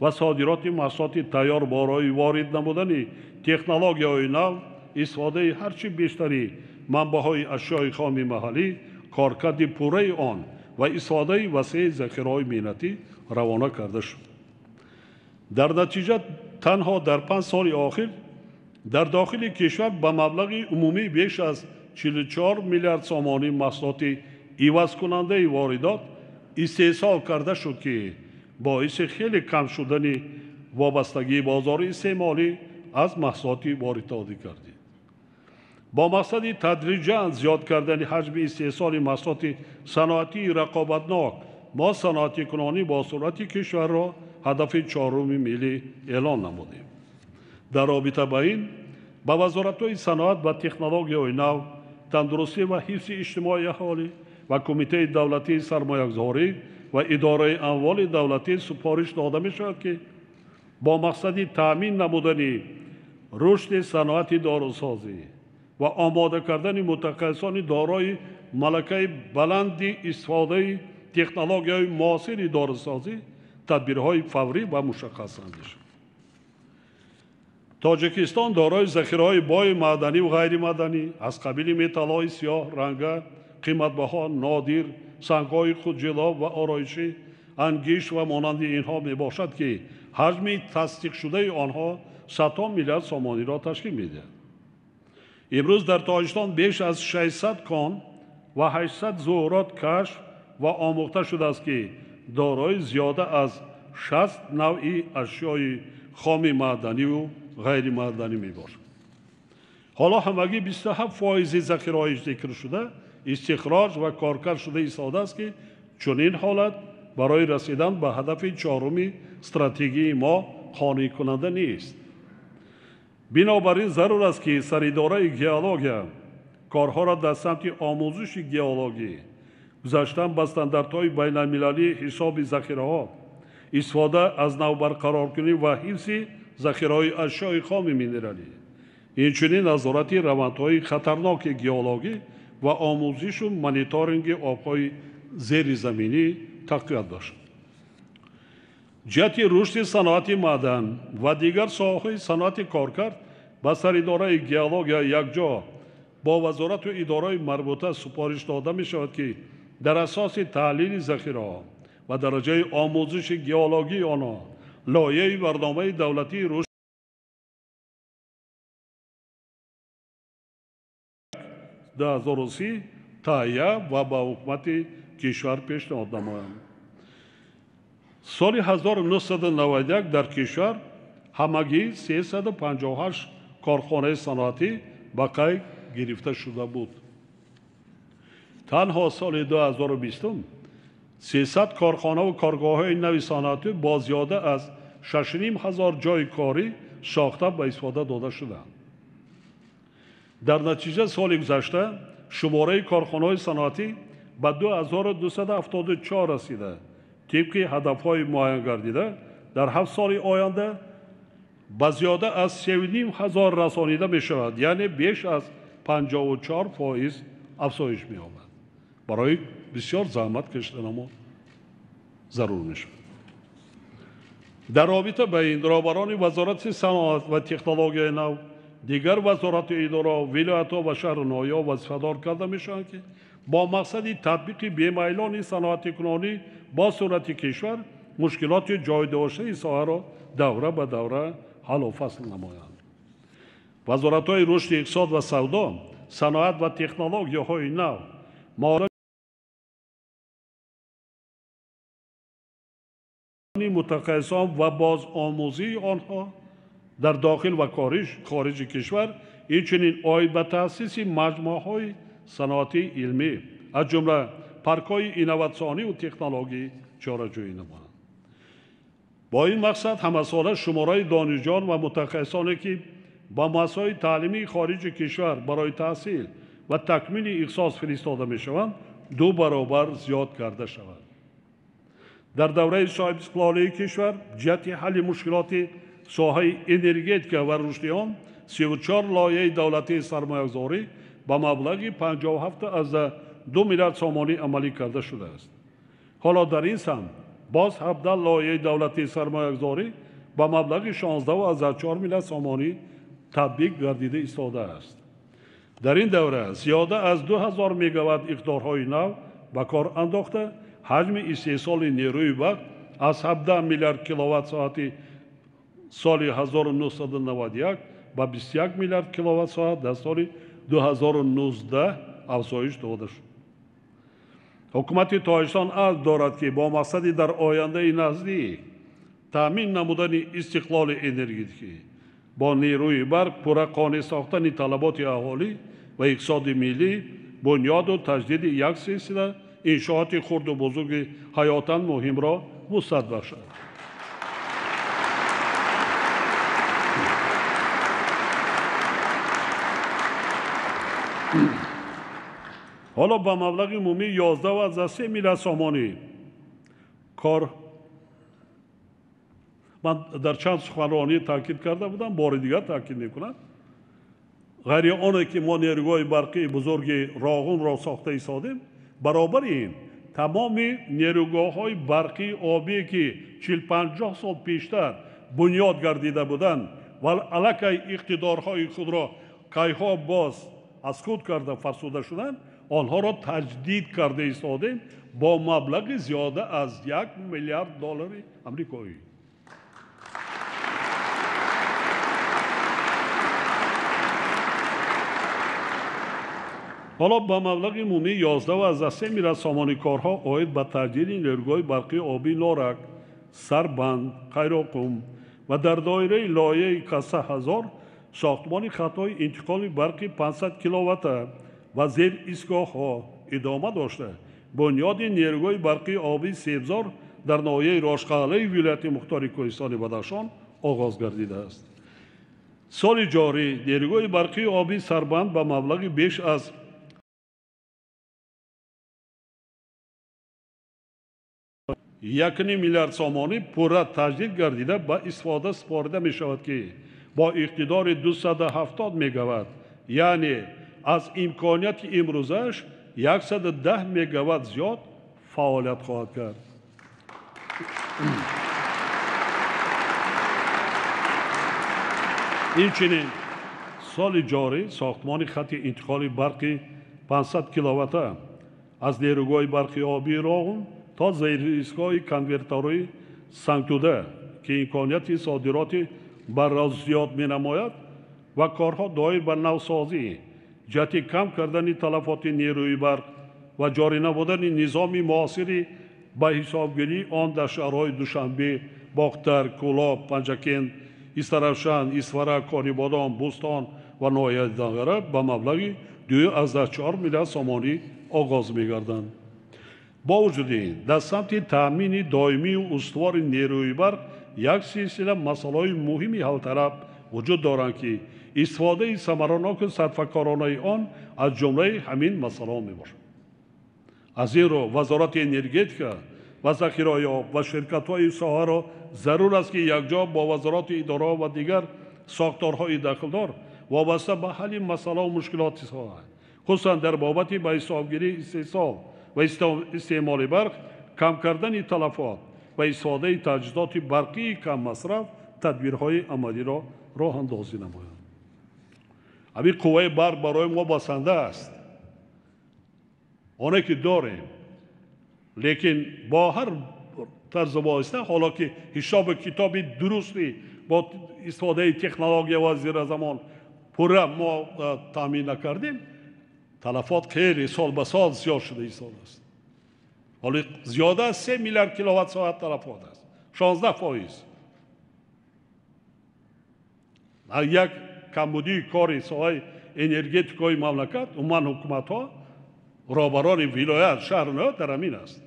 و صادرات محصولات تیار برای وارد نمودن تکنولوژی‌های نو، استفاده هرچی بیشتری منبع‌های اشیاء خام محلی، کارکرد پوره آن و استفاده وسیع ذخیره‌های مهنتی روانه کرده شد. در نتیجه تنها در 5 سال اخیر در داخل کشور به مبلغ عمومی بیش از 44 میلیارد سامانی محصولات عوض کننده واردات استحصال کرده شد که باعث خیلی کم شدن وابستگی بازار استعمالی از محصولات وارداتی گردید. با مقصد تدریجاً زیاد کردن حجم استحصال محصولات صنعتی رقابتناک، ما صنعتی کنانی با سرعت کشور را هدف 4 ملی اعلان نمودیم. در رابطه با این با وزارت‌های صنعت و تکنولوژی‌های نو، تندرستی و حفظ اجتماعی اهالی و کمیته دولتی سرمایه‌گذاری و اداره اموال دولتی سپارش داده می‌شود که با مقصد تأمین نمودن رشد صنعت داروسازی و آماده کردن متخصصان دارای ملکه بلند استفاده تکنولوژی‌های معاصر داروسازی تدبیرهای فوری و مشخص اندیش. تاجیکستان دارای ذخیره‌های بای معدنی و غیر معدنی از قبیل متال‌های سیاه رنگ، قیمت‌بها، نادر، سنگ‌های خودجلا و آرایشی، انگشت و مانند اینها میباشد که حجم تصدیق شده آنها 100 میلیارد سامانی را تشکیل می‌دهد. امروز در تاجیکستان بیش از 600 کان و 800 ظهورات کشف و آموخته شده است که دارای زیاده از 60 نوع اشیای خام معدنی و غیر معدنی میباشد. حالا همگی 27% ذخیره‌های ذکر شده استخراج و کارکرد شده ایستاده است که چنین حالت برای رسیدن به هدف 4 استراتژی ما قانع کننده نیست. بنابراین ضرور است که سراداره گیولوژی کارها را در سمت آموزش گیولوژی، گذاشتن به استانداردهای بین المللی حساب ذخیره‌ها، استفاده از نو برقرار کنی و حفظ ذخیره‌های اشیاء خام مینرالی، اینچنین نظارت روندهای خطرناک گیولوژی و آموزش و مانیتورینگ آب‌های زیر زمینی تقویت باشد. جهت رشد صنعت معدن و دیگر ساحه‌های صنعت کارکرد به سراداره گیولوژی یکجا با وزارت و اداره‌های مربوطه سپارش داده می‌شود که در اساس تحلیل ذخیره‌ها و درجه آموزش گیولوژی آنها لایحه برنامه دولتی رشد 2030 تهیه و به حکومت کشور پیشنهاد نمایند. سال 1991 در کشور همگی 358 کارخانه صنعتی به قید گرفته شده بود. تنها سال 2020 300 کارخانه و کارگاه‌های نوی صنعتی با زیاده از 6,500 جای کاری ساخته به استفاده داده شدند. در نتیجه سال گذشته شماره کارخانه‌های صنعتی به 2274 رسیده. طبق هدف‌های معین گردیده در 7 سال آینده به زیاده از 3,500 رسانیده می‌شود، یعنی بیش از 54% افزایش می‌یابد. برای بسیار زحمت کشیدن ما ضرور می‌شود. در رابطه با این رهبران وزارت صنعت و تکنولوژی نو، دیگر وزارت اداره، ولایت‌ها و شهر نویا وظیفه‌دار کرده می‌شوند که با مقصد تطبیق بی‌میلان صنعت کنونی با صورت کشور مشکلات جای داشته ساحه را دوره به دوره حل و فصل نمایند. وزارت‌های رشد اقتصاد و سودا، صنعت و تکنولوژی‌های نو، معارف متخصصان و باز آموزی آنها در داخل و خارج کشور، اینچنین آید به تأسیس مجموعه‌های صنعتی علمی از جمله پارک‌های اینواسیونی و تکنولوژی چاره‌جویی نمایند. با این مقصد همه ساله شماره دانشجویان و متخصصانی که با مسائل تعلیمی خارج کشور برای تحصیل و تکمیل اختصاص فرستاده می شوند 2 برابر زیاد کرده شود. در دوره صاحب استقلالی کشور جهت حل مشکلات ساحه انرژتیک و رشد آن 34 لایحه دولتی سرمایه‌گذاری با مبلغ 57.2 میلیارد سومانی عملی کرده شده است. حالا در این سمت باز 17 لایحه دولتی سرمایه‌گذاری با مبلغ 16.4 میلیارد سومانی تطبیق گردیده ایستاده است. در این دوره زیاده از 2000 مگاوات اقدارهای نو به کار انداخته حجم استحصال نیروی برق از 17 میلیارد کیلووات ساعت سال 1991 به 21 میلیارد کیلووات ساعت در سال 2019 افزایش داده شد. حکومت تاجیکستان عهد دارد که با مقصد در آینده نزدیک تامین نمودن استقلال انرژتیکی با نیروی برق پورا قانع ساختن طلبات اهالی و اقتصاد ملی بنیاد و تجدید یک سلسله انشاءات خرد و بزرگ حیاتاً مهم را وسعت بخشد. حالا با مبلغ عمومی 11.3 میلیارد سومانی کار من در چند سخنرانی تاکید کرده بودم، بار دیگر تاکید میکنم. غیر آنه که ما نیروهای برقی بزرگ راغون را ساخته ایستادیم، برابر این تمام نیروگاه‌های برقی آبی که 40-50 سال پیشتر بنیاد گردیده بودند و علیه اقتدارهای خود را کایها باز از خود کرده فرسوده شدند، آنها را تجدید کرده ایستادیم با مبلغ زیاده از 1 میلیارد دلار آمریکایی. حالا با مبلغ عمومی 11.3 میلیارد سومانی کارها عاید به تجدید نیروگاه برقی آبی نورک، سربند، قیراقم و در دایره لایحه کسه هزار ساختمان خطهای انتقال برقی 500 کیلووات و زیر ایستگاه‌ها ادامه داشته بنیاد نیروگاه برقی آبی سیبزار در ناحیه راشقاله ولایت مختار کوهستان بدخشان آغاز گردیده است. سال جاری نیروگاه برقی آبی سربند با مبلغ بیش از 1 میلیارد سومانی پورا تجدید گردیده به استفاده سپارده می شود که با اقتدار 270 مگاوات یعنی از امکانیت امروزش 110 مگاوات زیاد فعالیت خواهد کرد. اینچنین سال جاری ساختمان خط انتقال برقی 500 کیلووات از نیروگاه برقی آبی راغون تا زیر ایستگاه کنورتورهای سنگتوده که امکانیت صادرات بر زیاد می نماید و کارها دایر به نوسازی جهت کم کردن تلفات نیروی برق و جاری نبودن نظام معاصری به حسابگیری آن در شهرهای دوشنبه، باختر، کولاب، پنجکند، استرافشان، اسفره، کانیبادام، بوستان و ناحیه دیگر به مبلغ 2.4 میلیارد سومانی آغاز می گردند. با وجود این در سمت تامین دائمی و استوار نیروی برق یک سلسله مسائل مهمی حل طلب وجود دارند که استفاده ثمرناک و صرفه‌کارانه آن از جمله همین مسائل می باشد. از این رو وزارت انرژتیک و ذخیره آب و شرکت‌های ساحه را ضرور است که یکجا با وزارات اداره و دیگر ساختارهای داخلدار وابسته به حل مسائل و مشکلات ساحه خصوصا در بابت به حسابگیری استحصال و استعمال برق، کم کردن تلفات و استفاده تجهیزات برقی کم مصرف تدبیرهای عملی را راه اندازی نمایند. همین قوه برق برای ما بسنده است، آنه که داریم، لیکن با هر طرز واسطه حالا که حساب کتاب درستی با استفاده تکنولوژی و زیر زمان پورا ما تامین نکردیم، تلفات خیلی سال به سال زیاد شده ایستاده است. حالا زیاده از 3 میلیارد کیلووات ساعت تلفات است، 16%. یک کمبودی کاری ساحه انرژتیکای مملکت عموما حکومت‌ها رهبران ولایت شهر در همین است.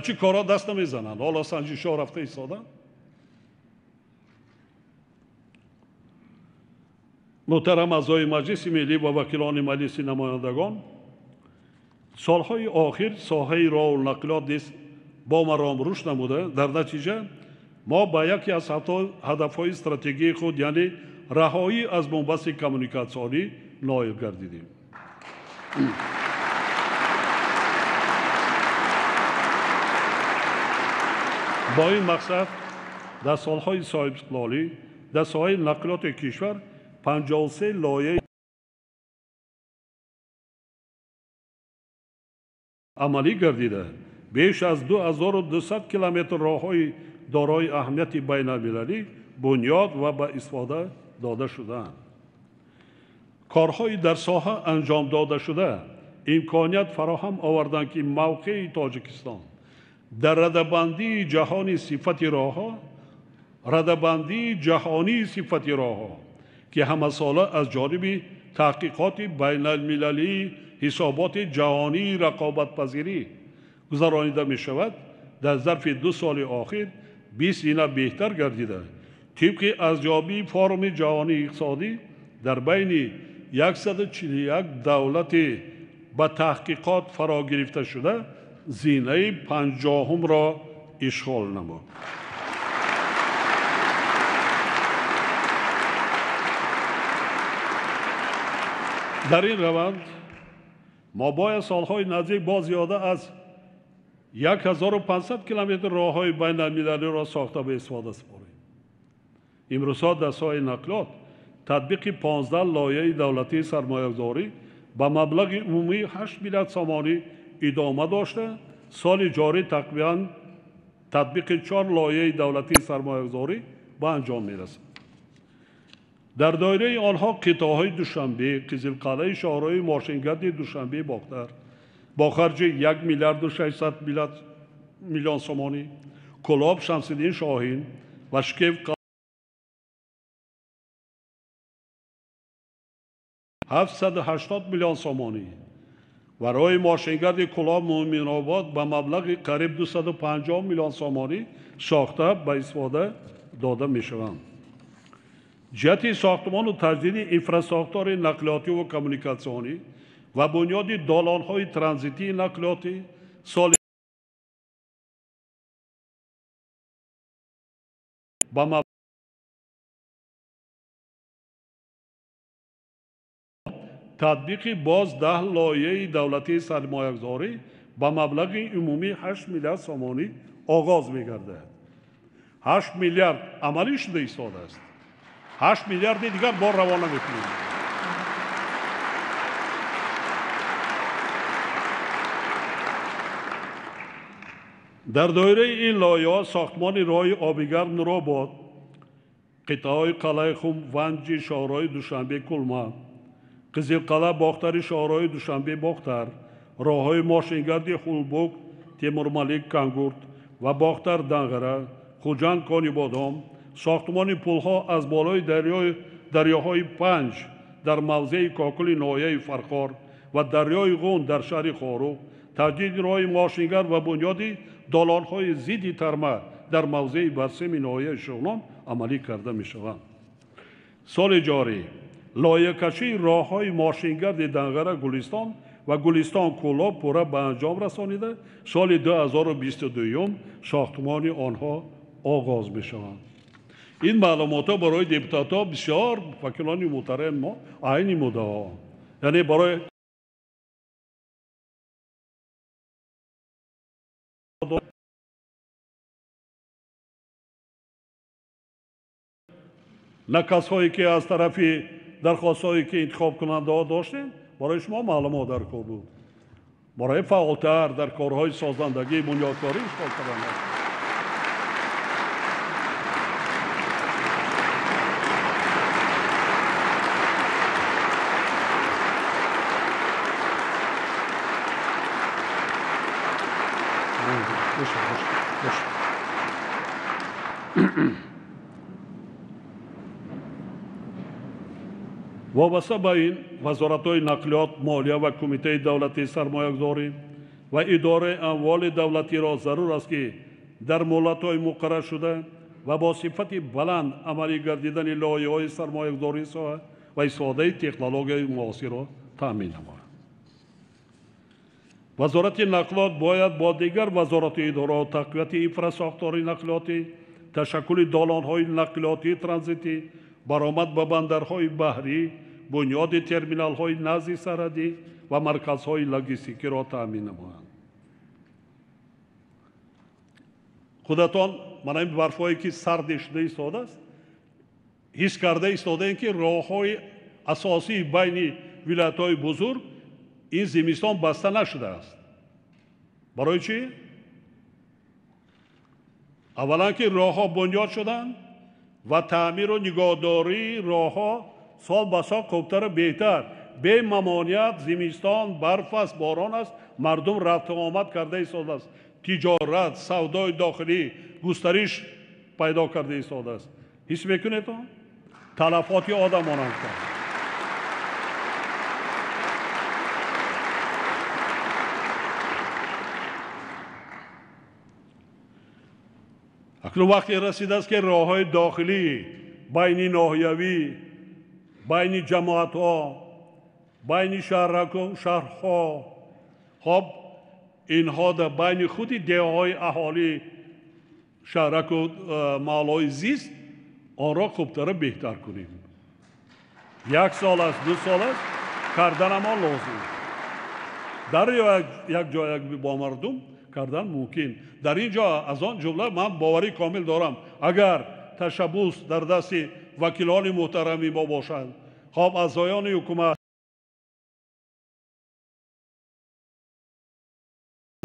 چی کارا دست نمیزنند؟ حالا سنجش‌ها رفته ایستادن. محترم اعضای مجلس ملی و وکیلان مجلس نمایندگان، سالهای آخر ساحه راه و نقلات نیز با مرام رشد نموده. در نتیجه ما با یکی از هدفهای استراتژی خود یعنی رهایی از بنبست کمیونیکاسیونی نائل گردیدیم. با این مقصد در سالهای صاحب استقلالی در ساحه نقلات کشور 53 لایحه عملی گردیده. بیش از 2200 کیلومتر راههای دارای اهمیت بین المللی بنیاد و به استفاده داده شده‌اند. کارهای در ساحه انجام داده شده امکانیت فراهم آوردند که موقع تاجیکستان در رده‌بندی جهانی صفت راهها که همه ساله از جانب تحقیقات بین المللی حسابات جهانی رقابت پذیری گذرانیده می شود، در ظرف 2 سال آخر 20 اینه بهتر گردیده. طبق ارزیابی فورم جهانی اقتصادی در بین 141 دولت با تحقیقات فرا گرفته شده زینه 50 را اشغال نمود. در این روند ما باید سالهای نزدیک با زیاده از 1500 کیلومتر راههای بین المللی را ساخته به استفاده سپاریم. امروزها در ساحه نقلات تطبیق 15 لایحه دولتی سرمایه‌گذاری با مبلغ عمومی 8 میلیارد سومانی ادامه داشته. سال جاری تقریباً تطبیق 4 لایحه دولتی سرمایه‌گذاری به انجام می‌رسد. در دایره آنها قطعه‌های دوشنبه، قزلقلعه، شاهراه ماشینگرد دوشنبه باختر با خرج 1 میلیارد و 600 میلیون سومانی، کلاب شمس‌الدین شاهین و شکیف 780 میلیون سومانی و راه ماشینگرد کلاب مومن آباد با مبلغ قریب 250 میلیون سومانی ساخته به استفاده داده می‌شوند. جهت ساختمان و تجدید انفراستراکچور نقلیاتی و کمیونیکاسیونی و بنیاد دالان‌های ترانزیتی نقلیاتی سال با تطبیق باز 10 لایحه دولتی سرمایه‌گذاری با مبلغ عمومی 8 میلیارد سومانی آغاز می‌گردد. 8 میلیارد عملی شده ایستاده است. 8 میلیارد دیگر بار روانه می‌کنیم. در دایره این لایحه ساختمان راه آبیگرد نورآباد، قطعه‌های قلعه خم، ونج، شاهراه دوشنبه کلما، قزلقلعه باختر، شاهراه دوشنبه باختر، راههای ماشینگرد خولبوک، تیمورملیک کانگورت و باختر دنغره، خوجند کانی بادام، ساختمان پلها از بالای دریاهای پنج در موضع کاکل ناحیه فرخار و دریای غون در شهر خارو، تجدید راه ماشینگرد و بنیاد دالان‌های ضد ترمه در موضع برسم ناحیه شغنان عملی کرده می‌شوند. سال جاری لایحه‌کشی راه‌های ماشینگرد دنغره گلستان و گلستان کلاب پورا به انجام رسانیده. سال 2022 ساختمان آنها آغاز می‌شوند. این معلومات برای دپوتات‌ها بسیار وکیلان محترم ما عین مدعا، یعنی برای نکاس‌هایی که از طرف درخواست‌هایی که انتخاب کننده ها داشتیم برای شما معلومات در کار بود. برای فعالتر در کارهای سازندگی بنیادکاری اشغال کردن. وابسته به این وزارت‌های نقلیات، مالیه و کمیته دولتی سرمایه‌گذاری و اداره اموال دولتی را ضرور است که در مهلت‌های مقرر شده و با صفت بلند عملی گردیدن لایه‌های سرمایه‌گذاری و استفاده تکنولوژی معاصر را تامین نماید. وزارت نقلات باید با دیگر وزارت اداره تقویت اینفراستراکچور نقلاتی، تشکیل دالان‌های نقلاتی ترانزیتی، برآمد به بندرهای بحری، بنیاد ترمینال‌های نزدیک سرحدی و مرکزهای لوجستیکی را تامین نمایند. خودتان من این برفایی که سرد شده ایستاده است حس کرده ایستاده این که راه‌های اساسی بین ولایت‌های بزرگ این زمستان بسته نشده است. برای چی؟ اولا که راه‌ها بنیاد شدند و تعمیر و نگهداری راه‌ها سال به سال خوبتر بهتر، به ممانعت زمستان برف است، باران است، مردم رفت و آمد کرده ایستاده است. تجارت، سودای داخلی گسترش پیدا کرده ایستاده است. حس میکنید تلفات آدمان است. اکنون وقتی رسیده است که راه‌های داخلی بین ناحیوی، بین جماعت‌ها، بین شهرها، خب اینها در بین خود دهه‌های اهالی شهرک و محله‌های زیست آن را خوبتر بهتر کنیم. 1 سال است، 2 سال است کردن ما لازم. در یک جای با مردم کردن ممکن. در اینجا از آن جمله من باوری کامل دارم اگر تشبوس در دست وکیلان محترمی ما باشند، خب اعضایان حکومت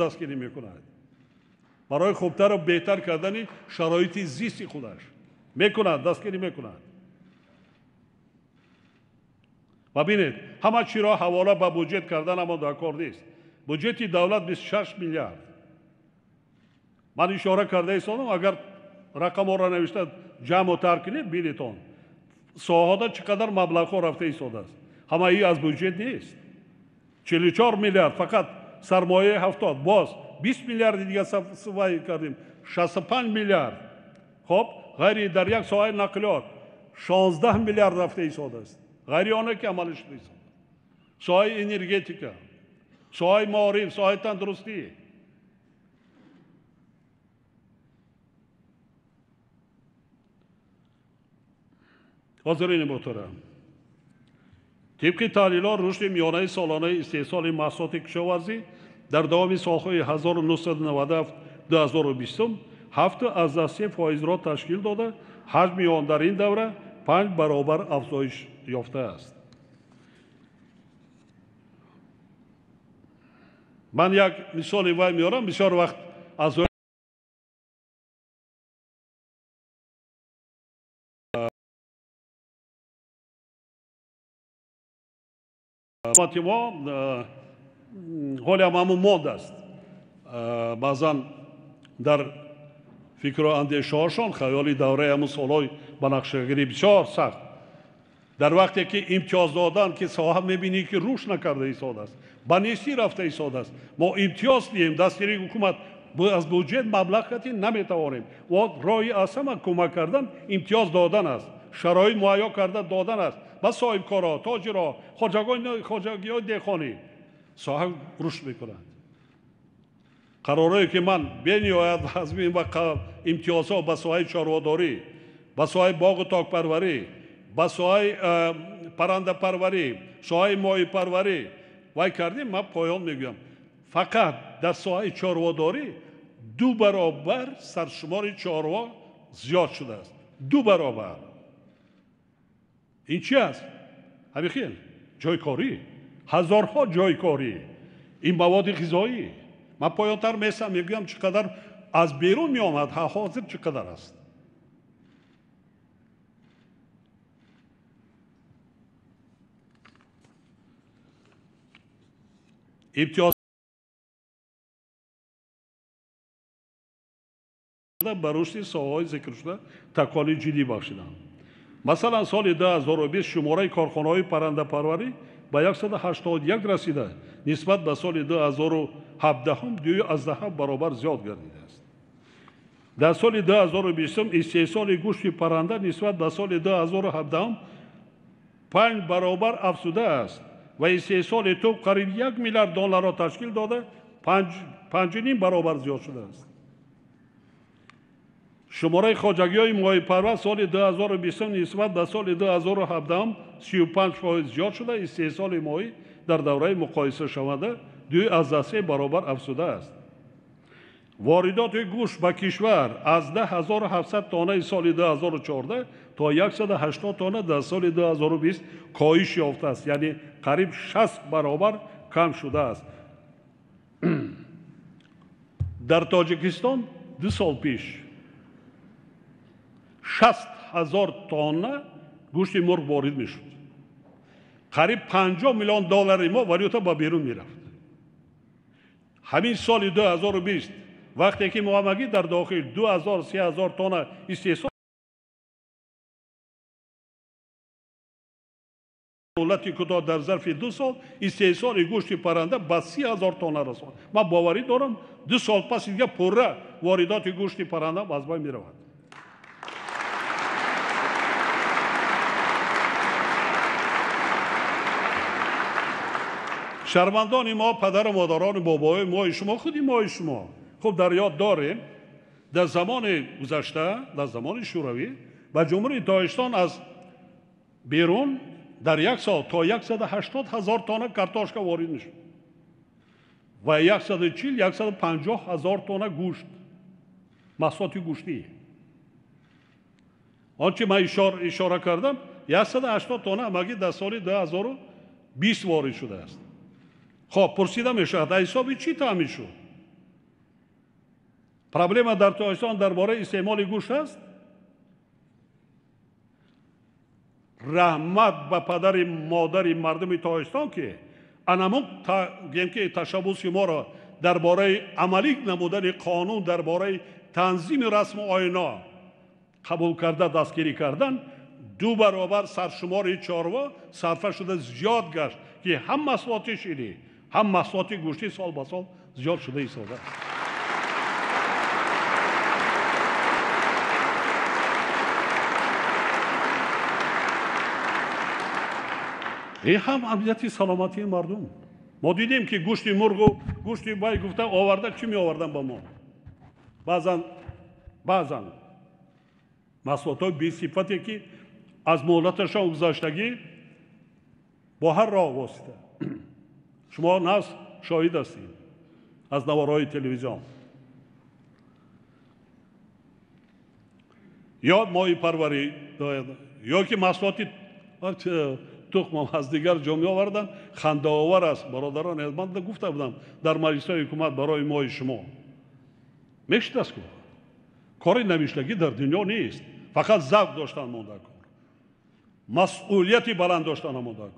دستگیری میکند برای خوبتر و بهتر کردن شرایط زیستی خودش میکند، دستگیری میکند. ببینید همه چی را حواله به بودجت کردن اما در کار نیست. بودجت دولت 26 میلیارد. من اشاره کرده ایستادم اگر رقم را نوشته جمع و ترک کنید بینیتون ساعادا چقدر مبلغ ها رفته ایستاده است. همه ای از بودجت نیست. 44 میلیارد فقط سرمایه 70 باز 20 میلیارد دیگه صفحه کردیم 65 میلیارد. خب غیر در یک ساحه نقلیات 16 میلیارد رفته ایستاده است. غیر آنه که عملش نیست. ساحه انرژتیکا، ساحه معارف، ساحه تندرستی. حاضرین محترم، طبق تحلیلات رشد میانه سالانه استحصال محصولات کشاورزی در دوام سالهای 1997 2020 7.3% را تشکیل داده، حجم آن در این دوره 5 برابر افزایش یافته است. من یک مثال وای میارم. بسیار وقت از ما حالی هم همون ماند است. بعضا در فکر و اندیشه هاشون خیالی دوره همون سالهای بنقشه‌گیری بسیار سخت در وقتی که امتیاز دادن که صاحب میبینی که روش نکرده ایستاده است، بنیستی رفته ایستاده است. ما امتیاز دیم دستگیری حکومت از بودجت مبلغ کتی نمیتوانیم و رای اصلا کمک کردن امتیاز دادن است، شرایط مهیا کرده دادن است. با صاحب کارا، تاجرا، خواجگی‌های دهقانی صاحب رشد میکنند. قراره که من بنیاید از این وقت امتیازها به ساحه چارواداری، به ساحه باغ و تاک پروری، به ساحه پرنده پروری، ساحه ماهی پروری وای کردیم. من پایان میگم فقط در ساحه چارواداری 2 برابر سرشمار چاروا زیاد شده است. 2 برابر. این چی است؟ همین جایکاری، هزارها جایکاری، این مواد غذایی. من پایانتر میسم میگم چقدر از بیرون می آمد، حاضر چقدر است. امتیاز بر رشد ساحه‌های ذکر شده تکالیف جدی بخشیدند. مثلا سال 2020 شماره کارخانه‌های پرنده پروری به 181 رسیده نسبت به سال 17 2.7 برابر زیاد گردیده است. در سال 2020 استحصال گوشت پرنده نسبت به سال 2017 5 برابر افزوده است و استحصال توپ قریب 1 میلیارد دلار را تشکیل داده 5.5 برابر زیاد شده است. شماره خواجگی‌های ماهی‌پرور سال 2020 نسبت به سال 2017 35% زیاد شده. استحصال ماهی در دوره مقایسه شونده 2.3 برابر افزوده است. واردات گوشت به کشور از 10,700 تانه سال 2014 تا 180 تانه در سال 2020 کاهش یافته است، یعنی قریب 60 برابر کم شده است. در تاجیکستان 2 سال پیش 60,000 تانه گوشت مرغ وارد میشد. قریب 50 میلیون دلار ما والیوتا با بیرون میرفت. همین سال 2020 وقتی که محمدی در داخل 2,000-3,000 تانه استحصال دولتی کوتاه در ظرف 2 سال استحصال گوشت پرنده به 30,000 تانه رساند. من باوری دارم 2 سال پس دیگه پره واردات گوشت پرنده از بین میرود. شرمندان ما، پدر و مادران بابای ما، شما خودی ما شما خب در یاد داریم در زمان گذشته، در زمان شوروی و جمهوری داعشستان از بیرون در 1 سال تا 180,000 تانه کارتاشکا وارد میشد و 140-150,000 تانه گوشت، محصولات گوشتی. آنچه من اشاره کردم 180 تانه مگه در سال 2020 وارد شده است. خب پرسیده میشه در حساب چی تامین شد؟ پرابلم در تاجیکستان درباره استعمال گوشت است. رحمت به پدر مادر مردم تاجیکستان که انمون که تشبوس ما را درباره عملی نمودن قانون درباره تنظیم رسم و آیین قبول کرده دستگیری کردن 2 برابر سرشمار چاروا صرفه شده زیاد گشت که هم محصولات شیری هم محصولات گوشتی سال به سال زیاد شده ایستاده است. این هم امنیتی سلامتی مردم. ما دیدیم که گوشت مرغ و گوشت بای گفتن آورده چی می آوردن با ما؟ بعضا محصولات بی صفتی که از مهلتشان گذشتگی با هر راه واسطه شما ناس شاهد هستید از نوارهای تلویزیون یا ماهی پروری یا که محصولات تخم از دیگر جامعه آوردن خنده آور است. برادران از من گفته بودم در مجلس حکومت برای ماهی شما میشه دست کن کاری نمیشتگی در دنیا نیست، فقط ذوق داشتن مونده کن، مسئولیتی بلند داشتن مونده کن.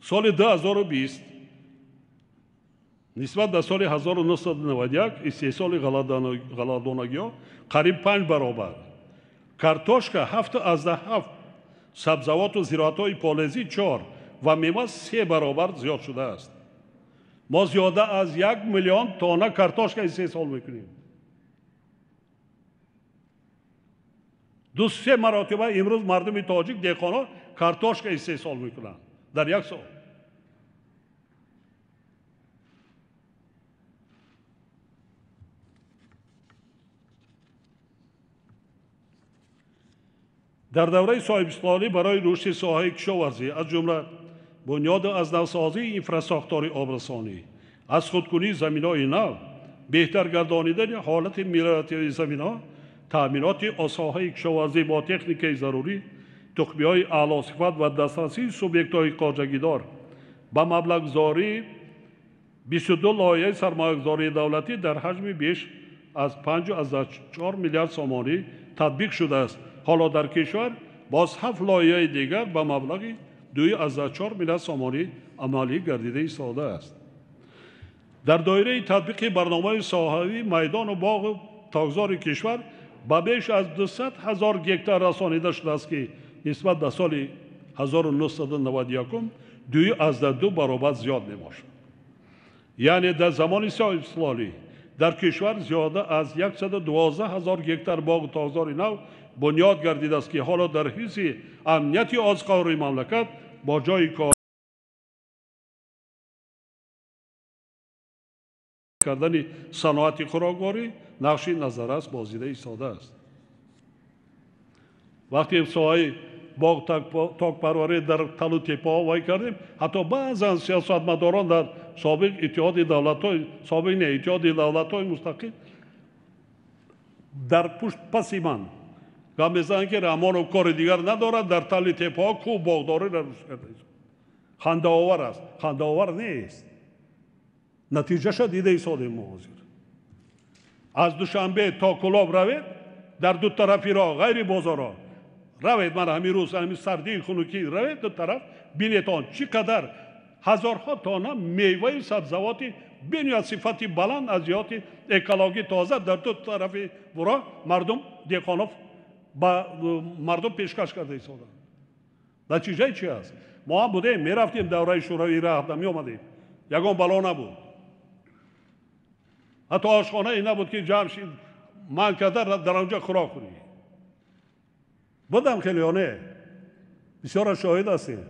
سال 2020 نسبت به سال 1991 استحصال غلادانگی قریب 5 برابر، کارتاشکا 7.7، سبزوات و زراعت‌های پالزی 4 و میوه 3 برابر زیاد شده است. ما زیاده از 1 میلیون تانه کارتاشکا استحصال میکنیم. 2-3 مرتبه امروز مردم تاجیک دهقانا کارتاشکا استحصال میکنند در 1 سال. در دوره صاحب‌اختیاری برای رشد ساحه کشاورزی از جمله بنیاد از نوسازی اینفراستراکچور آبرسانی، از خودکنی زمین‌های نو، بهتر گردانیدن حالت میراثی زمین‌ها، تأمینات ساحه کشاورزی با تکنیک ضروری، تخمی‌های اعلی صفت و دسترسی سوبیکت‌های خواجگی‌دار با مبلغ‌گذاری 22 لایحه سرمایه‌گذاری دولتی در حجم بیش از 5.4 میلیارد سومانی تطبیق شده است. حالا در کشور باز 7 لایحه دیگر با مبلغ 2.4 میلیارد سومانی عملی گردیده ایستاده است. در دایره تطبیق برنامه ساحوی میدان و باغ تاغزار کشور ба беш аз 200 000 гектар расонида шудааст ки нисбат ба соли 1991 2,2 баробар зиёд мебошад. яъне дар замони соҳибисолӣ дар кишвар зиёда аз 112 000 гектар боғу тогзори нав бунёд гардидааст ки ҳоло дар ҳифзи амнияти озиқаҳои мамлакат бо ҷойи кор кардани саноати хӯрокворӣ нақши назаррас бозида истодааст. вақте соҳаи боғ токпарварӣ дар талу теппаҳо вай кардем, ҳатто баъзан сиёсатмадорон дар собиқ иттиҳоди давлатҳои мустақил дар паси ман гап мезананд ки Раҳмонов кори дигар надорад, дар талу теппаҳо кӯ боғдориро рушд карда. хандаовар аст. хандаовар нест. натиҷаша дида истодем мо ҳозир. аз душанбе то Кӯлоб равед, дар ду тарафи роҳ ғайри бозорҳо равед, ман ҳамин рӯз ҳамин сардии хунукӣ равед ду тараф, бинед он чӣ қадар ҳазорҳо тонна меваи сабзавоти бениҳоят сифати баланд аз ҷиҳати экологӣ тоза дар ду тарафи роҳ мардум деҳқонов ба мардум пешкаш карда истоданд. натиҷаи чӣ аст? мо ҳам будем, мерафтем давраи шӯравӣ раҳда меомадем, ягон бало набуд. ҳатто ошхонае набуд ки ҷамъ ман карда дар онҷа хӯрок хӯрӣ. будам хеле ё не? бисёра шоҳид ҳастем.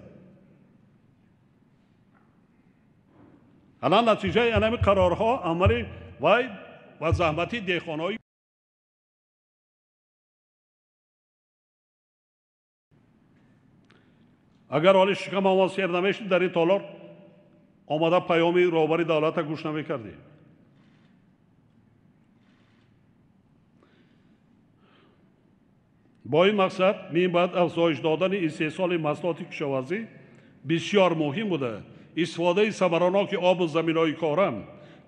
алан натиҷаи анами қарорҳо амали вай ва заҳмати деҳқонҳои агар ҳоли шикамамон сер намешид дар ин толор омада паёми роҳбари давлата гӯш намекардем. бо ин мақсад минбаъд афзоиш додани истеҳсоли маҳсулоти кишоварзӣ бисёр муҳим буда истифодаи самараноки обу заминҳои корам,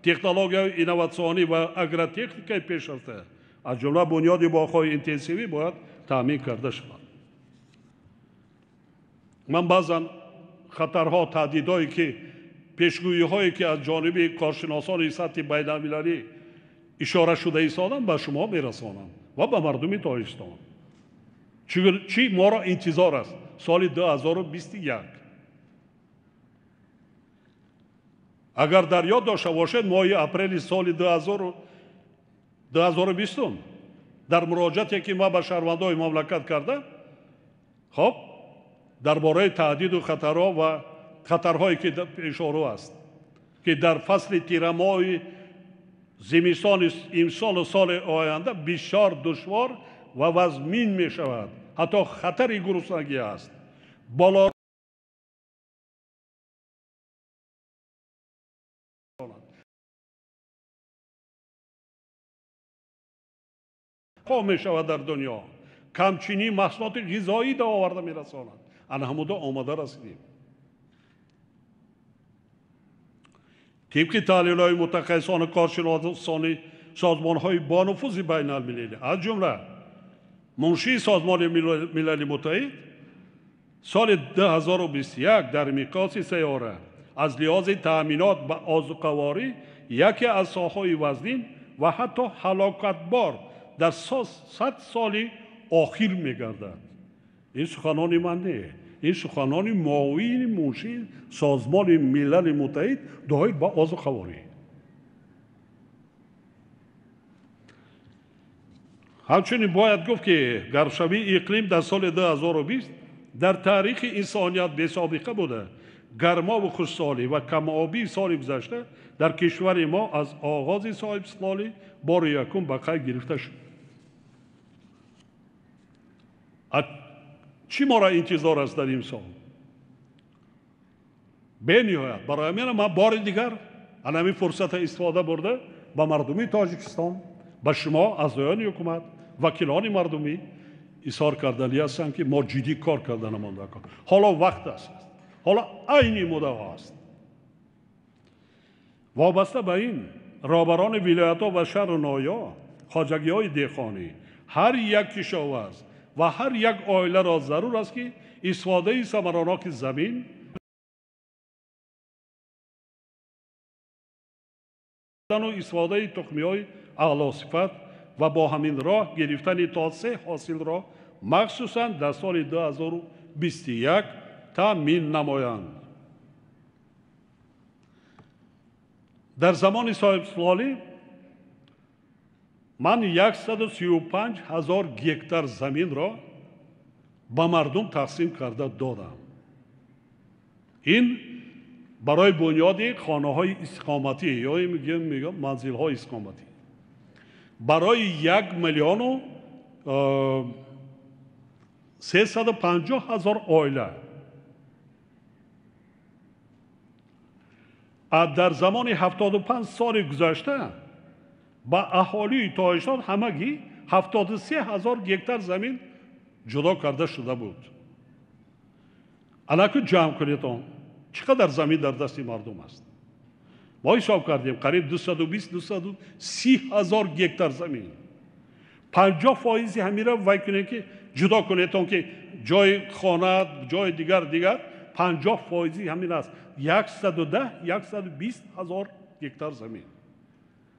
технологияҳои инноватсионӣ ва агротехникаи пешрафта аз ҷумла бунёди боғҳои интенсивӣ бояд таъмин карда шавад. ман баъзан хатарҳо, таҳдидҳое ки пешгӯиҳое ки аз ҷониби коршиносони сатҳи байналмилалӣ ишора шуда истодам ба шумо мерасонам ва ба мардуми тоҷикистон. чӣ моро интизор аст соли 2021? агар дар ёд дошта бошед, моҳи апрели соли 2020 дар муроҷиате ки ман ба шаҳрвандои мамлакат кардам, хоб дар бораи таҳдиду хатарҳое ки пешорӯ аст ки дар фасли тирамоҳи зимистони имсолу соли оянда бисёр душвор ва вазмин мешавад. ҳатто хатари гуруснагӣ аст. боло мешавад дар дунё. камчинӣ маҳсулоти ғизоӣ да оварда мерасонад. ана ҳамуда омада расидем. тибқи таҳлилҳои мутахассисони коршиносони созмонҳои бонуфузи байналмилалӣ аз ҷумла муншии созмони милали муттаҳид соли 2021 дар миқёси сайёра аз лиҳози таъминот ба озуқаворӣ яке аз соҳаҳои вазнин ва ҳатто ҳалокатбор дар 100 соли охир мегардад. ин суханони ман не, ин суханони муовини муншии созмони милали муттаҳид доир ба озуқаворӣ. ҳамчунин бояд гуфт ки гармшавии иқлим дар соли 2020 дар таърихи инсоният бесобиқа буда. гармову хушксолӣ ва камобии соли гузашта дар кишвари мо аз оғози соҳибистиқлолӣ бори якум ба қайд гирифта шуд. чӣ моро интизор аст дар ин сол? бениҳоят. барои мена ман бори дигар анами фурсата истифода бурда ба мардуми Тоҷикистон, ба шумо аъзоёни ҳукумат, вакилони мардумӣ изҳор кардани ҳастам ки мо ҷиддӣ кор карда намонда. ҳоло вақт аст. ҳоло айни муддао аст. вобаста ба ин роҳбарони вилоятҳо ва шаҳру ноҳиё, хоҷагиҳои деҳқонӣ, ҳар як кишоварз ва ҳар як оиларо зарур аст ки истифодаи самараноки замин истифодаи тухмиҳои аълосифат و با همین راه گرفتن تا 3 حاصل را مخصوصا در سال 2021 تامین نمایند. در زمان صاحب سلالی من 135,000 گکتار زمین را با مردم تقسیم کرده دادم. این برای بنیاد خانه های استقامتی یا میگم منزل های استقامتی برای 1,350,000 عائله. در زمان 75 سال گذشته با اهالی تاجیکستان همگی 73,000 گکتار زمین جدا کرده شده بود. الان که جمع کنید چقدر زمین در دست مردم است؟ ما حساب کردیم قریب 220-230,000 گکتار زمین. 50% همین را وای کنید که جدا کنید که جای خانه جای دیگر 50% همین است. 110-120,000 گکتار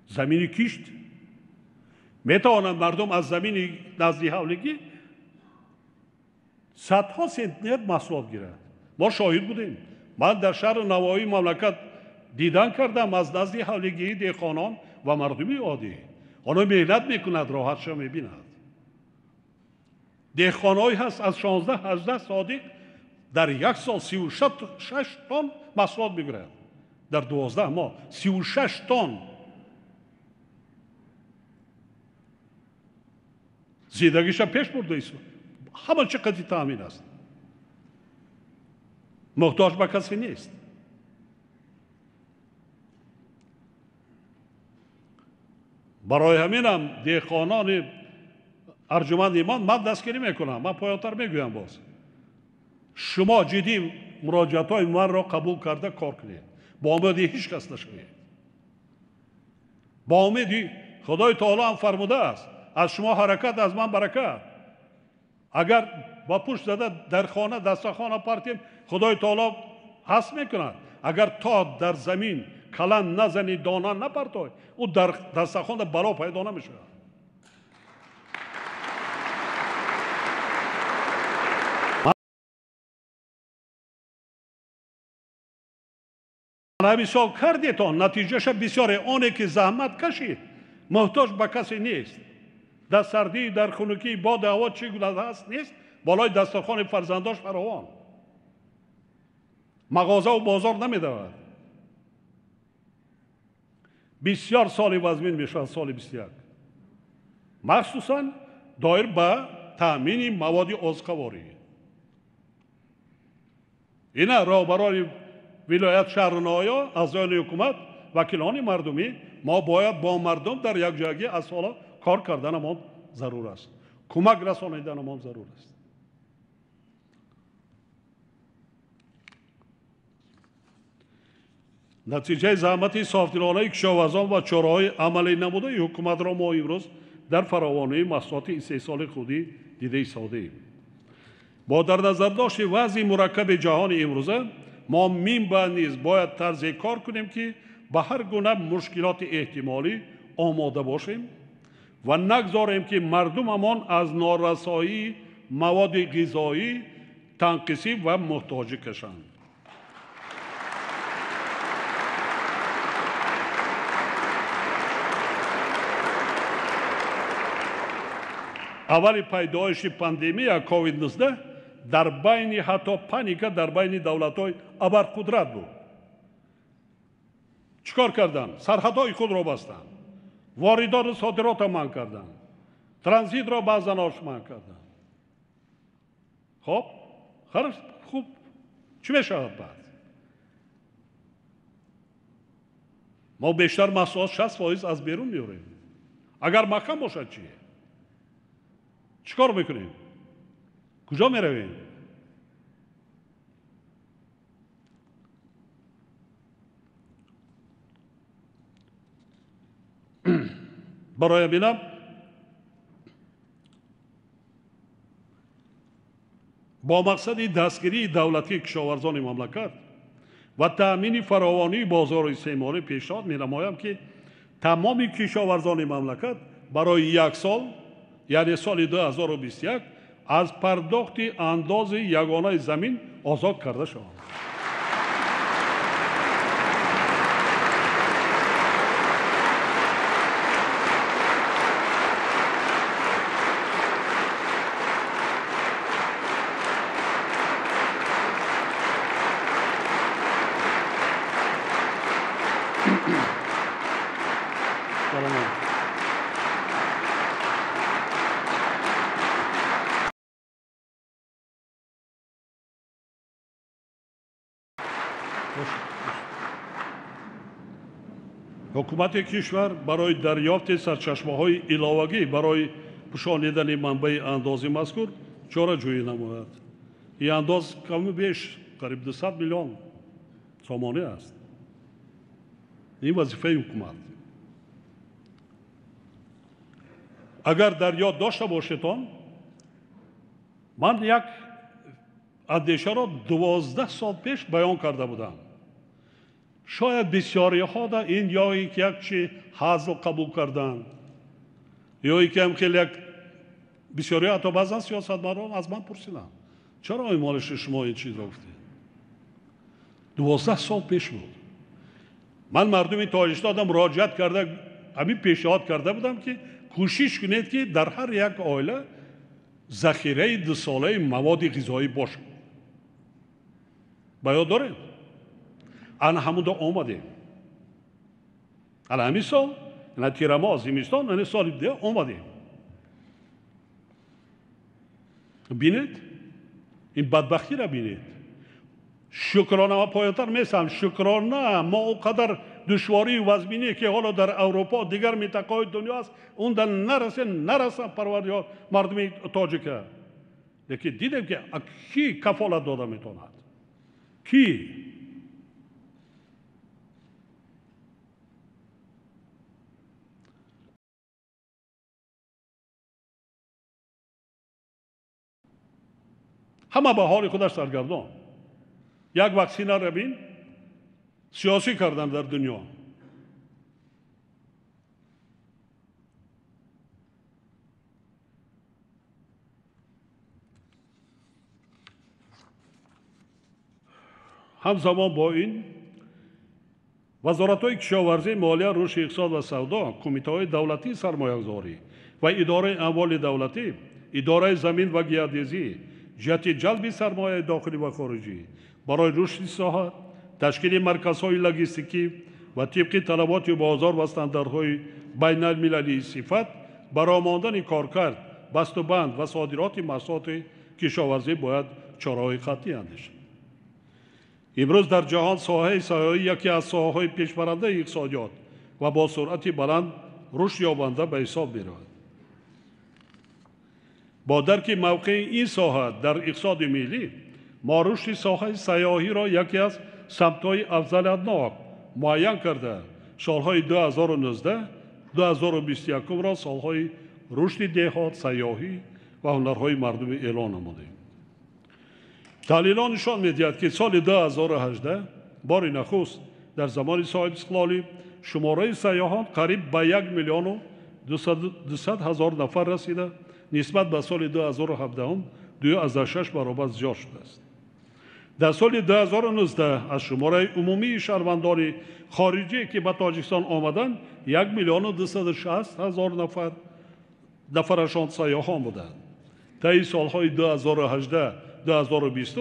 زمین کشت. میتوانند مردم از زمین نزدی حولگی صدها سنتیمتر محصولات گیرند. ما شاهد بودیم. من در شهر نوایی مملکت دیدن کردم از نزدی حولگی دهقانان و مردمی عادی. آنها مهنت میکند راحتش میبیند. دهقانایی هست از 16-18 صادق در یک سال 36 تن محصولات میگیرند. در 12 ماه 36 تن. زیدگیش پیش برده است. همه چقدر تامین است. محتاج به کسی نیست. برای همینم دهقانان ارجمند ایمان من دستگیری میکنم. من پایانتر میگویم باز. شما جدی مراجعات های من را قبول کرده کار کنید. با امیدی هیچ کس نشوید. با امیدی خدای تعالی هم فرموده است از شما حرکت از من برکت. اگر با پشت زده در خانه دستخانه پرتیم خدای تعالی هست میکند. اگر تا در زمین کلن نزنی دانه نپرتای او در دستخانه بلا پیدا نمیشه. من مثال کردیتان نتیجهش بسیار آنه که زحمت کشید محتاج به کسی نیست. در سردی در خنکی باد هوا چگونه هست نیست بالای دسترخوان فرزنداش فراوان. مغازه و بازار نمیدهد. بسیار سال وزمین میشه سال 21 مخصوصا دایر به تامین مواد آزقواری. اینا راهبران ولایت شهر نایا اعضای حکومت وکیلان مردمی ما باید با مردم در یک جایی از حالا کار کردن ما ضرور است. کمک رسانیدن ما ضرور است. نتیجه زحمت صاحبدلانه کشاورزان و چاره‌های عملی نموده حکومت را ما امروز در فراوانی محصولات 3 سال خودی دیده ایستاده‌ایم. با در نظر داشت وضع مرکب جهان امروزه ما منبع نیز باید طرز کار کنیم که به هر گونه مشکلات احتمالی آماده باشیم و نگذاریم که مردممان از نارسایی مواد غذایی تنقیصی و محتاجی کشند. اول پیدایش پاندمی کووید 19 در بین حتی پانیکا در بین دولت‌های ابرقدرت بود. چیکار کردن؟ سرحدهای خود را بستند. واردات و صادرات را منع کردند. ترانزیت را بعضناش منع کردند. خب خوب چی میشود بعد؟ ما بیشتر محصولات 60% از بیرون میاریم. اگر محکم باشد چیه؟ چیکار میکنیم؟ کجا میرویم؟ برای بینم با مقصد دستگیری دولتی کشاورزان مملکت و تأمین فراوانی بازار استعماری پیشنهاد می‌نمایم که تمام کشاورزان مملکت برای یک سال یعنی سال 2021 از پرداخت انداز یگانه زمین آزاد کرده شد. حکومت کشور برای دریافت سرچشمه‌های ایلاوگی برای پوشانیدن منبع اندازی مذکور چاره‌جویی نماید. این انداز کم بیش قریب 200 میلیون سامانه است. این وظیفه حکومت. اگر در یاد داشته باشیدان من یک اندیشه را 12 سال پیش بیان کرده بودم. شاید بسیاری ها در این یا یک چی حاضر قبول کردن یا که هم خیلی بسیاری حتی بعضا سیاستمداران از من پرسیدن چرا این مالش شما این چیز را گفتید؟ 12 سال پیش بود. من مردم تاجیکستان مراجعت کرده همین پیشنهاد کرده بودم که کوشش کنید که در هر یک عائله ذخیره 2 ساله مواد غذایی باشه. باید داریم. آن همونجا آمدیم. الان همین سال تیر ماه زمستان یعنی سال دیگه آمدیم. بینید این بدبختی را بینید. شکرانه و پایان‌تر میسم شکرانه ما اونقدر دشواری و وزمینی که حالا در اروپا دیگر منطقه‌های دنیا است اون در نرسه پروردگار مردم تاجیک. لیکن دیدیم که کی کفالت داده میتواند؟ کی؟ همه به حال خودش سرگردان. یک واکسینه را بین سیاسی کردن در دنیا. همزمان با این وزارت‌های کشاورزی، مالیه، رشد اقتصاد و سودا، کمیته‌های دولتی سرمایه‌گذاری و اداره اموال دولتی، اداره زمین و گیاه‌دوزی جهت جلب سرمایه داخلی و خارجی برای رشد ساحت، تشکیل مرکزهای لوجستیکی و طبق طلبات بازار و استانداردهای بین المللی صفت برای ماندن کارکرد، بسته‌بند و صادرات محصولات کشاورزی باید چاره‌های قطعی اندیشید. امروز در جهان ساحه سیاحی یکی از ساحه‌های پیشبرنده اقتصادیات و با سرعت بلند رشد یابنده به حساب می‌رود. با درک موقع این ساحه در اقتصاد ملی ما رشد ساحه سیاحی را یکی از سمت‌های افضلیت‌ناک معین کرده سالهای 2019 2021 را سالهای رشد دهات، سیاحی و هنرهای مردم اعلان نمودیم. تحلیلان نشان می‌دهد که سال 2018 بار نخست در زمان صاحب استقلالی شماره سیاحان قریب به 1,200,000 نفر رسیده نسبت به سال 2017 2.6 برابر زیاد شده است. در سال 2019 از شماره عمومی شهروندان خارجی که به تاجیکستان آمدند 1,260,000 نفرشان سیاحان بودند. طی سالهای 2018 2020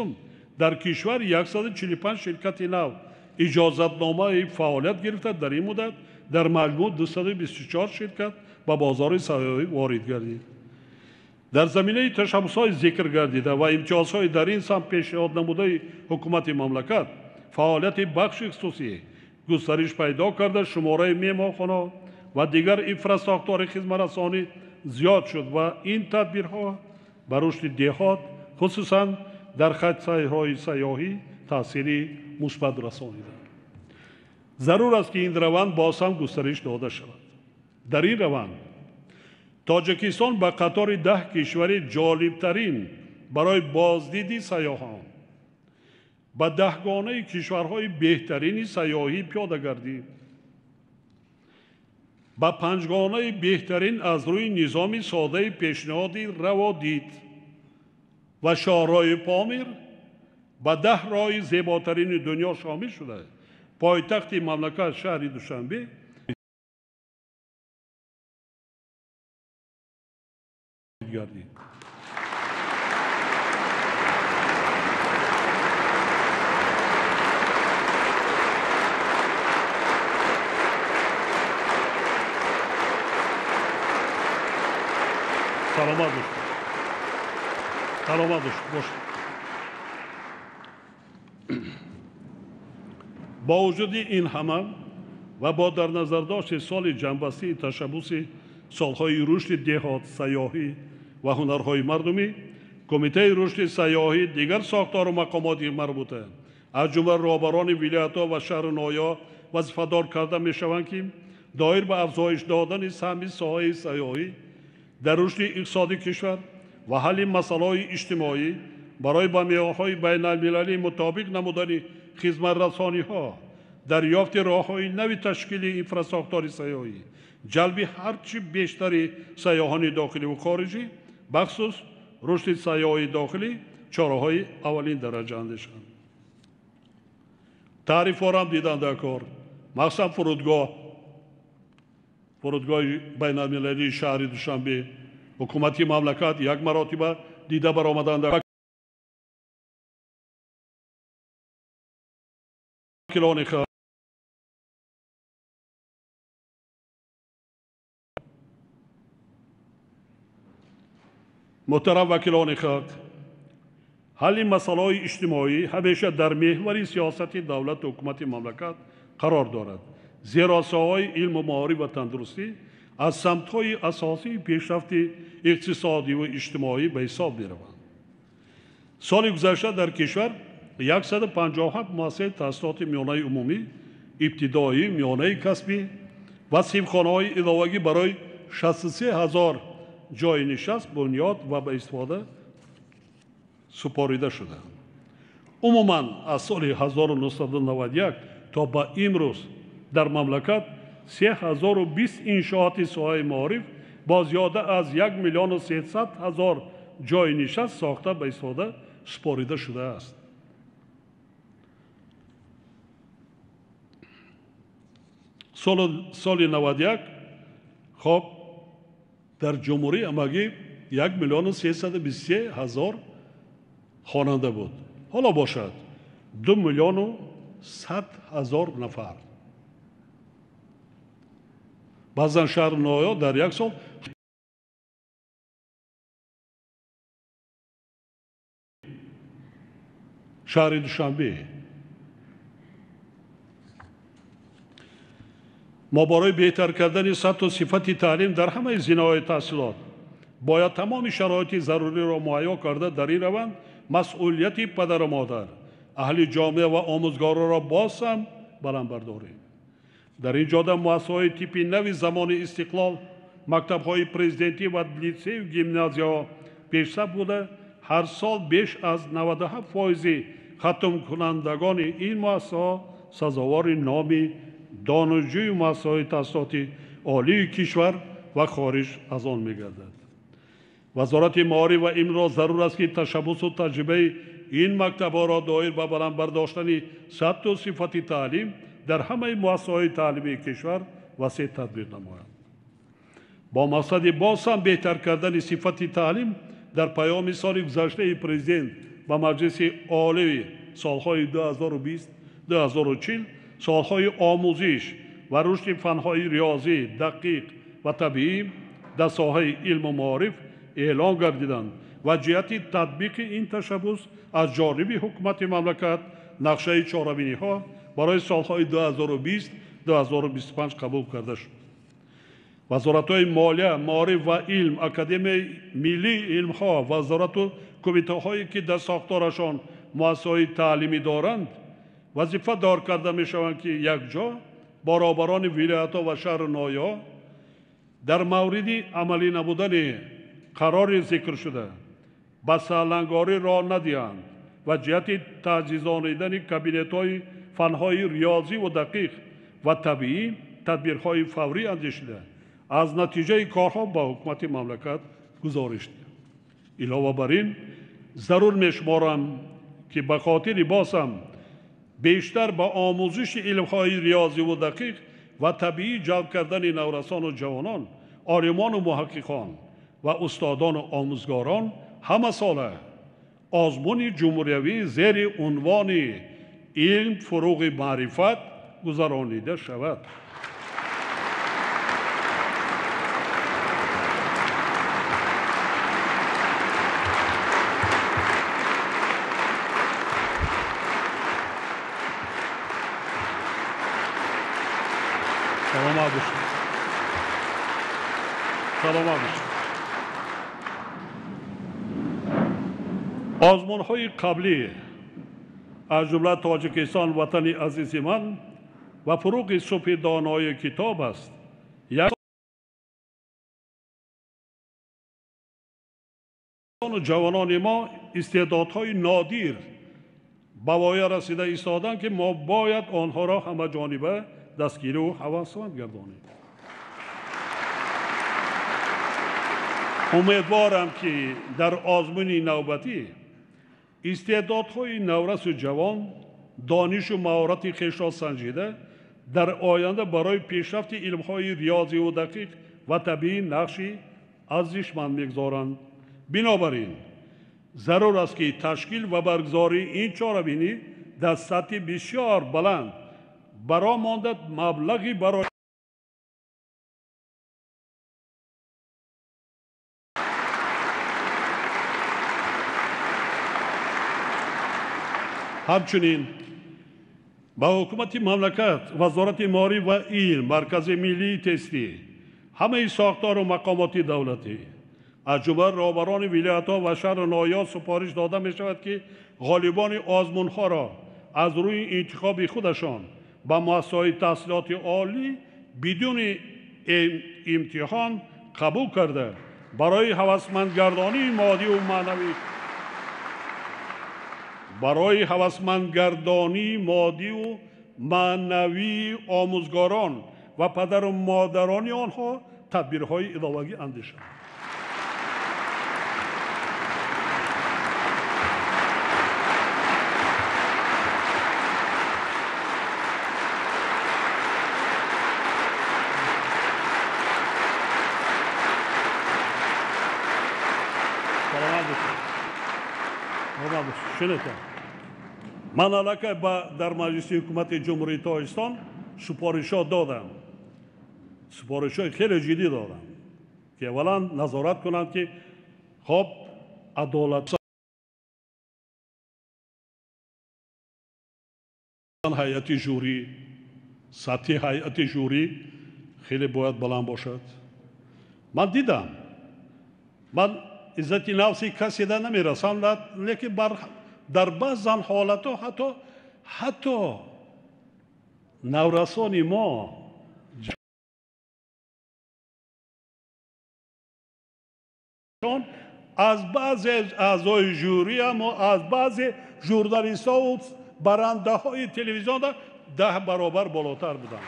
در کشور 145 شرکت نو اجازتنامه فعالیت گرفته. در این مدت در مجموع 224 شرکت به بازار سیاحی وارد گردید. در زمینه تشبس‌های ذکر گردیده و امتیازهای در این سمت پیشنهاد نموده حکومت مملکت فعالیت بخش خصوصی گسترش پیدا کرده. شماره مهمانخانه و دیگر انفراستراکچور خدمت‌رسانی زیاد شد و این تدبیرها بر رشد دهات خصوصا در خطهای سیاحی تأثیری مثبت رسانیده. ضرور است که این روند باز هم گسترش داده شود. در این روند تاجیکستان به قطار 10 کشور جالبترین برای بازدید سیاحان به 10گانه کشورهای بهترین سیاحی پیاده گردید. با پنجگانه بهترین از روی نظام ساده پیشنهادی روا دید و شهرهای پامیر با 10 راه زیباترین دنیا شامل شده. پایتخت مملکت شهر دوشنبه گردید. سلامت باشید. با وجود این همه و با در نظر داشت سال جنبسته تشبث سالهای رشد دهات، سیاحی و هنرهای مردمی، کمیته رشد سیاحی دیگر ساختار و مقامات مربوطه از جمله رهبران ولایت‌ها و شهر نویا وظیفه‌دار کرده می‌شوند که دایر به افزایش دادن سهم ساحه سیاحی در رشد اقتصادی کشور و حل مسائل اجتماعی برای با معیارهای بین‌المللی مطابق نمودن خدمت رسانی‌ها، دریافت راه‌های نوی تشکیل اینفراستراکچور سیاحی، جلب هرچی بیشتر سیاحان داخلی و خارجی، بخصوص رشد سیاحی داخلی چاره‌های اولین درجه اندیشند. تعریف هم دیدن در کار، مخصوصا فرودگاه بین‌المللی شهر دوشنبه حکومتی مملکت یک مرتبه دیده برآمدند در وکیلان خود محترم وکیلان خود، حل مسائل اجتماعی همیشه در محور سیاست دولت و حکومت مملکت قرار دارد، زیرا ساحه علم و معارف و تندرستی از سمت‌های اساسی پیشرفت اقتصادی و اجتماعی به حساب می‌روند. سال گذشته در کشور 157 مؤسسه تحصیلات میانه عمومی، ابتدایی، میانه کسبی و صنفخانه‌های اضافی برای 63,000 جای نشست بنیاد و به استفاده سپاریده شده. عموماً از سال 1991 تا به امروز در مملکت 3020 انشاءات ساحه معارف با زیاده از 1,300,000 جای نشست ساخته به استفاده سپاریده شده است. سال 91 خب در جمهوری امگی 1,323,000 خواننده بود. حالا باشد 2,100,000 نفر. بعضا شهر نویا در یک سال شهر دوشنبه ما برای بهتر کردن سطح و صفت تعلیم در همه زمینه‌های تحصیلات باید تمام شرایط ضروری را مهیا کرده در این روند مسئولیت پدر و مادر، اهل جامعه و آموزگاران را باز هم بلند برداریم. در این جهت مؤسسه‌های تیپ نوی زمان استقلال، مکتب‌های پرزیدنتی و لیسه و گیمنازیا پیشرفت بوده، هر سال بیش از 97% ختم کنندگان این مؤسسه‌ها سزاوار نام دانشجوی مؤسسه‌های تحصیلاتی عالی کشور و خارج از آن می‌گردد. وزارت معارف و علم را ضرور است که تشبث و تجربه این مکتب‌ها را دایر به بلند برداشتن سطح و صفت تعلیم در همه مؤسسه‌های تعلیمی کشور وسیع تدبیر نمایند. با مقصد باز هم بهتر کردن صفت تعلیم در پیام سال گذشته پرزیدنت و مجلس عالی سالهای 2020-2040 سالهای آموزش و رشد فنهای ریاضی دقیق و طبیعی در ساحه علم و معارف اعلان گردیدند و جهت تطبیق این تشبث از جانب حکومت مملکت نقشه چهاربینی‌ها برای سالهای 2020-2025 قبول کرده شد. وزارت‌های مالیه، معارف و علم، اکادمی ملی علم‌ها، وزارت و کمیته‌هایی که در ساختارشان مؤسسه‌های تعلیمی دارند وظیفه دار کرده می‌شوند که یک جا برابران ولایت‌ها و شهر نویا در مورد عملی نبودن قرار ذکر شده به سرلنگاری را ندهند و جهت تعزیزانیدن کابینت‌های فنهای ریاضی و دقیق و طبیعی تدبیرهای فوری اندیشیده از نتیجه کارها با حکومت مملکت گزارش دید. علاوه بر این ضرور میشمارم که به خاطر بازم بیشتر با آموزش علمهای ریاضی و دقیق و طبیعی جلب کردن نورسان و جوانان، عالمان و محققان و استادان و آموزگاران همه ساله آزمون جمهوری زیر عنوان علم فروغ معرفت گذرانیده شود. سلامت باشید. سلامت باشید. آزمون‌های قبلی از جمله تاجیکستان وطن عزیز من و فروغ صبح دانای کتاب است. یک جوانان ما استعدادهای نادر به وای رسیده ایستادند که ما باید آنها را همه جانبه دستگیری و هوسمند گردانیم. امیدوارم که در آزمون نوبتی استعدادهای نورس و جوان دانش و مهارت خویش را سنجیده در آینده برای پیشرفت علمهای ریاضی و دقیق و طبیعی نقشی ارزشمند می‌گذارند. بنابراین ضرور است که تشکیل و برگزاری این چهاربینی در سطح بسیار بلند برآمده مبلغی برای همچنین با حکومت مملکت، وزارت مالی و علم، مرکز ملی تستی، همه ساختار و مقامات دولتی از جمله رهبران ولایت‌ها و شهر نایاب سپارش داده می شود که غالبان آزمون‌ها را از روی انتخاب خودشان به مؤسسه‌های تحصیلات عالی بدون امتحان قبول کرده برای هوسمندگردانی مادی و معنوی آموزگاران و پدر و مادران آنها تدبیرهای ادامه‌ای اندیشند. من علاقه در مجلس حکومت جمهوری تاجیکستان سپارش‌ها دادم. سپارش‌های خیلی جدی دادم که اولا نظارت کنند که خب عدالت هیئت جوری، سطح هیئت جوری خیلی باید بلند باشد. من دیدم، من عزت نفسی کسی در نمیرسم، لیکن در بعض حالتها حتی نورسان ما از بعض اعضای جوری و از بعض ژورنالیست‌ها و برنده‌های تلویزیون 10 برابر بالاتر بودند.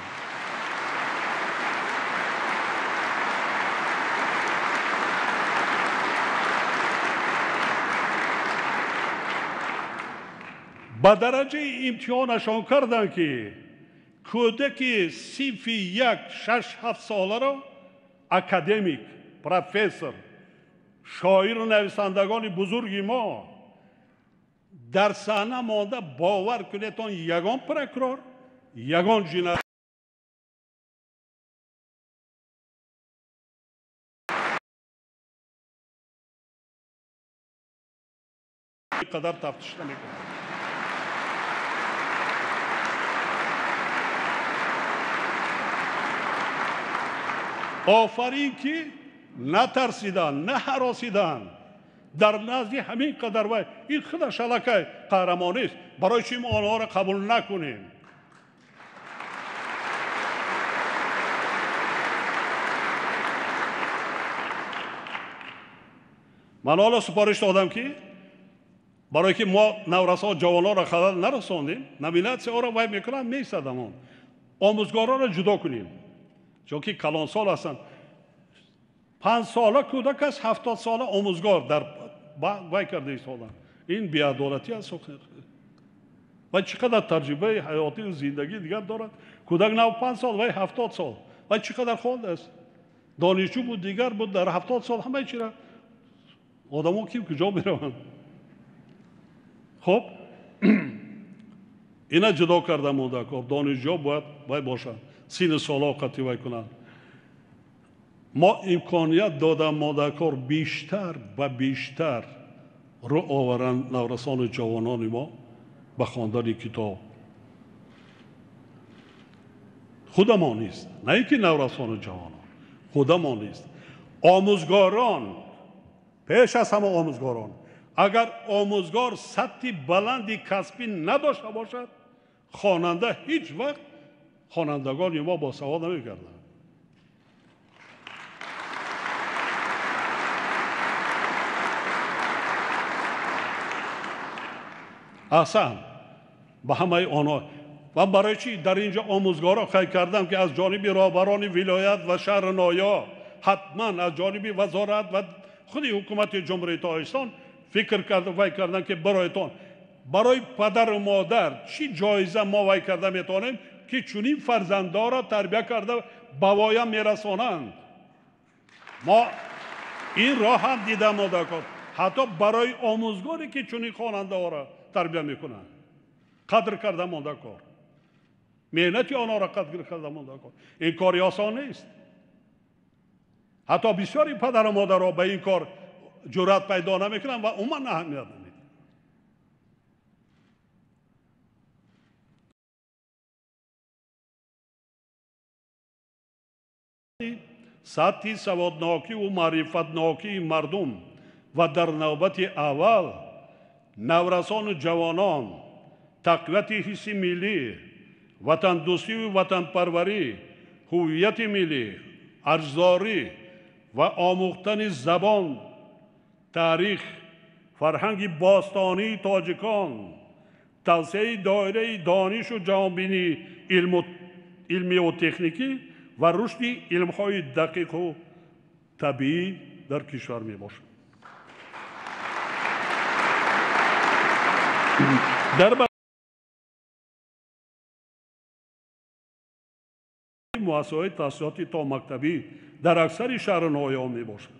با درجه امتحانشان کردن که کودک صنف 1-6-7 ساله را اکادمیک، پروفسور، شاعر و نویسندگان بزرگی ما در صحنه مانده باور کنید یگان پروکورور، یگان جنایت قدر تفتیش نمی‌کنند. آفرین که نترسیدن، نه هراسیدن در نزد همین قدر و این خودش علاقه قهرمانی است. برای چی ما آنها را قبول نکنیم؟ من حالا سپارش دادم که برای که ما نورسان جوانان را خلل نرساندیم، نومیناسیون را وای میکنن میسدم آموزگاران را جدا کنیم، چون که کلانسال هستند. 5 ساله کودک است، 70 ساله آموزگار در وای کرده سالن. این بی‌عدالتی است. و چقدر تجربه حیاتی و زندگی دیگر دارد. کودک 95 سال و 70 سال و چقدر خونده است. دانشجو بود، دیگر بود، در 70 سال همه چی را آدم‌ها کجا میروند؟ خب اینا جدا کرده مودکار. دانشجو باید باشند، سین سالا قطعی کنند. ما امکانیت دادم مودکار بیشتر و بیشتر رو آورند نورسان جوانان ما به خواندن کتاب. خودمان نیست، نه اینکه نورسان جوانان، خودمان نیست. آموزگاران، پیش از همه آموزگاران، اگر آموزگار سطح بلندی کسبی نداشته باشد، خواننده هیچ وقت خوانندگان ما با سواد نمی‌گردند. احسن به همه آنها. و برای چی در اینجا آموزگارا خواهی کردم که از جانب رهبران ولایت و شهر نایا، حتما از جانب وزارت و خود حکومت جمهوری تاجیکستان فکر کردن که برایتان، برای پدر و مادر چی جایزه ما وای کرده میتونیم که چنین فرزندا را تربیت کرده بوایم میرسانند. ما این راه هم دیده مادرکار، حتی برای آموزگاری که چنین خواننده ها را تربیت میکنند قدر کرده مادرکار، مهنتی آنها را قدر کرده مادرکار. این کاری آسان نیست. حتی بسیاری پدر و مادر را به این کار جرأت پیدا نمیکنند و عموما اهمیت نمیدن. سطح سوادناکی و معرفتناکی مردم و در نوبت اول نورسان و جوانان تقویت حس ملی، وطن دوستی و وطن پروری، هویت ملی، ارزداری و آموختن زبان، تاریخ، فرهنگ باستانی تاجیکان، توسعه دایره دانش و جهانبینی علمی و تکنیکی و رشد علم‌های دقیق و طبیعی در کشور می باشد. در مؤسسه‌های تحصیلاتی تا مکتبی در اکثر شهر نایا می باشد.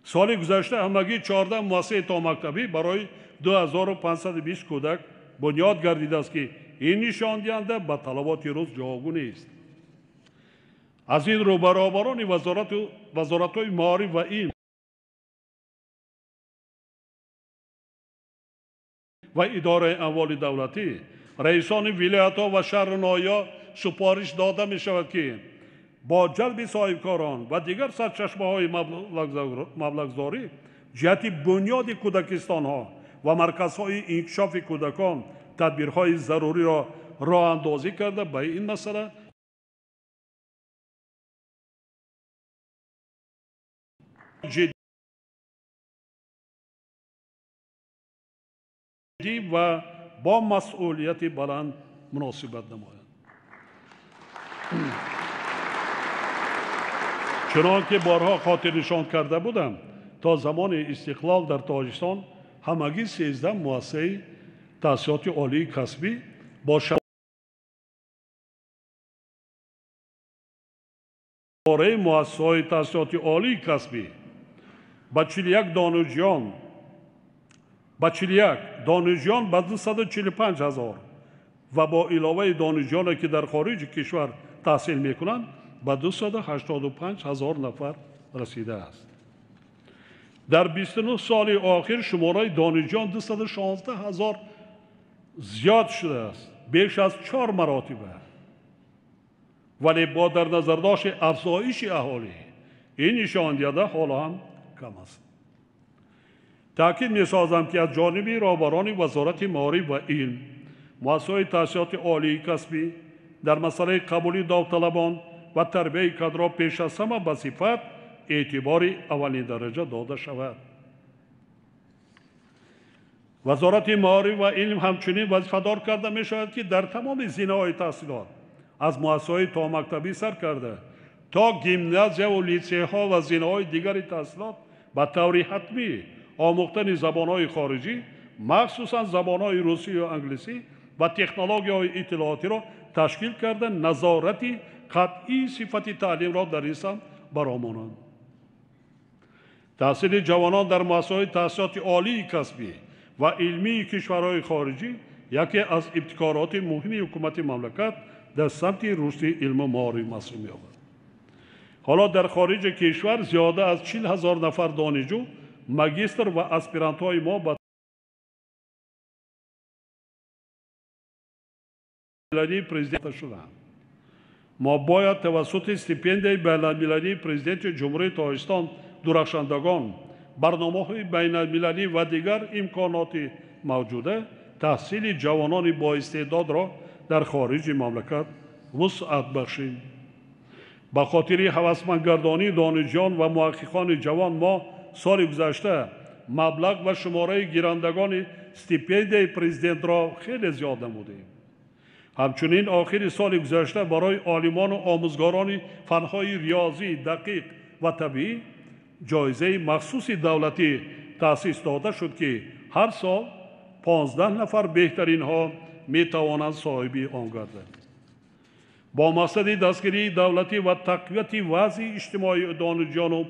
سال گذشته همگی 14 مؤسسه تا مکتبی برای 2520 کودک بنیاد گردیده است که این نشان دهنده به طلبات روز جوابگو است. از این رو برابران وزارت‌های معارف و علم و اداره اموال دولتی، رئیسان ولایت‌ها و شهر نایا سپارش داده می شود که با جلب صاحبکاران و دیگر سرچشمه‌های مبلغ‌زاری جهت بنیاد کودکستان‌ها و مرکزهای انکشاف کودکان تدبیرهای ضروری را راه اندازی کرده به این مسئله جدی و با مسئولیت بلند مناسبت نمایند. چنانکه بارها خاطر نشان کرده بودم، تا زمان استقلال در تاجیکستان همگی 13 مؤسسه تحصیلات عالی کسبی با شماره مؤسسه‌های تحصیلات عالی کسبی با 41 دانشجویان به 245,000 و با علاوه دانشجویانی که در خارج کشور تحصیل میکنند به 285,000 نفر رسیده است. در 29 سال آخر شماره دانشجویان 216,000 زیاد شده است، بیش از 4 مراتب. ولی با در نظر داشت افزایش اهالی این نشان دهنده حالا هم کم است. تأکید می‌سازم که از جانب رهبران وزارت معارف و علم، مؤسسه‌های تحصیلات عالی کسبی در مسئله قبولی داوطلبان و تربیت کادرها پیش از همه به صفت اعتبار اولین درجه داده شود. وزارت معارف و علم همچنین وظیفه‌دار کرده می‌شود که در تمام زمینه‌های تحصیلات از مؤسسه‌های تا مکتبی سر کرده تا گیمنازیا و لیسه‌ها و زینه‌های دیگر تحصیلات به طور حتمی آموختن زبان‌های خارجی مخصوصاً زبان‌های روسی و انگلیسی و تکنولوژی‌های اطلاعاتی را تشکیل کرده نظارتی قطعی صفت تعلیم را در این سمت برآورند. تحصیل جوانان در مؤسسه‌های تحصیلات عالی کسبی و علمی کشورهای خارجی یکی از ابتکارات مهم حکومت مملکت در سمت رشد علم و معارف محسوب می‌یابد. حالا در خارج کشور زیاده از 40,000 نفر دانشجو، ماجستر و اسپیرانت‌های ما به بین‌المللی پرزیدنت شدند. ما باید توسط استیپندیای بین‌المللی پرزیدنت جمهوری تاجیکستان درخشندگان، برنامه‌های بین‌المللی و دیگر امکانات موجوده تحصیل جوانان با استعداد را در خارج مملکت وسعت بخشیم. به خاطر هوسمندگردانی دانشجویان و محققان جوان ما سال گذشته مبلغ و شماره گیرندگان استیپندیای پرزیدنت را خیلی زیاد نمودیم. همچنین آخر سال گذشته برای عالمان و آموزگاران فنهای ریاضی دقیق و طبیعی جایزه مخصوص دولتی تأسیس داده شد که هر سال 15 نفر بهترین ها می توانند صاحب آن گردند. با مقصد دستگیری دولتی و تقویت وضع اجتماعی دانشجویان و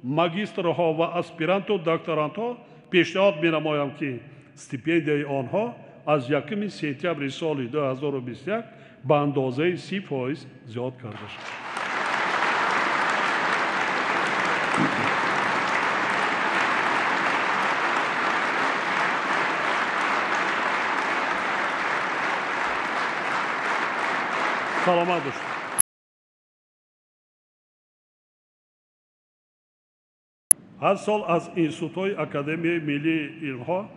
ماجسترها و اسپیرانت و دکترانتها پیشنهاد می نمایم که استیپندیای آنها از 1 سپتامبر سال 2021 به اندازه 30% زیاد کرده شد. سلامت باشید. هر سال از انستیتوت‌های اکادمی ملی علم‌ها،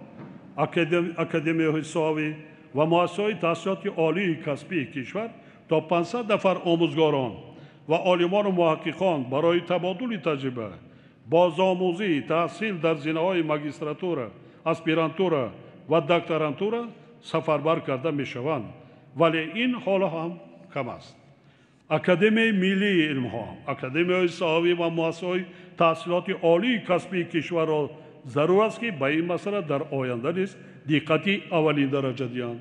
اکادمی‌های ساوی و مؤسسه‌های تحصیلات عالی کسبی کشور تا 500 نفر آموزگاران و عالمان و محققان برای تبادل تجربه، بازآموزی، تحصیل در زمینه‌های ماجستراتورا، اسپیرانتورا و دکترانتورا سفربر کرده می‌شوند. ولی این حالا هم کم است. اکادمی ملی علم‌ها، اکادمی‌های ساوی و مؤسسه‌های تحصیلات عالی کسبی کشور را ضرور است که به این مسئله در آینده نیز دقت اولین درجه دهند.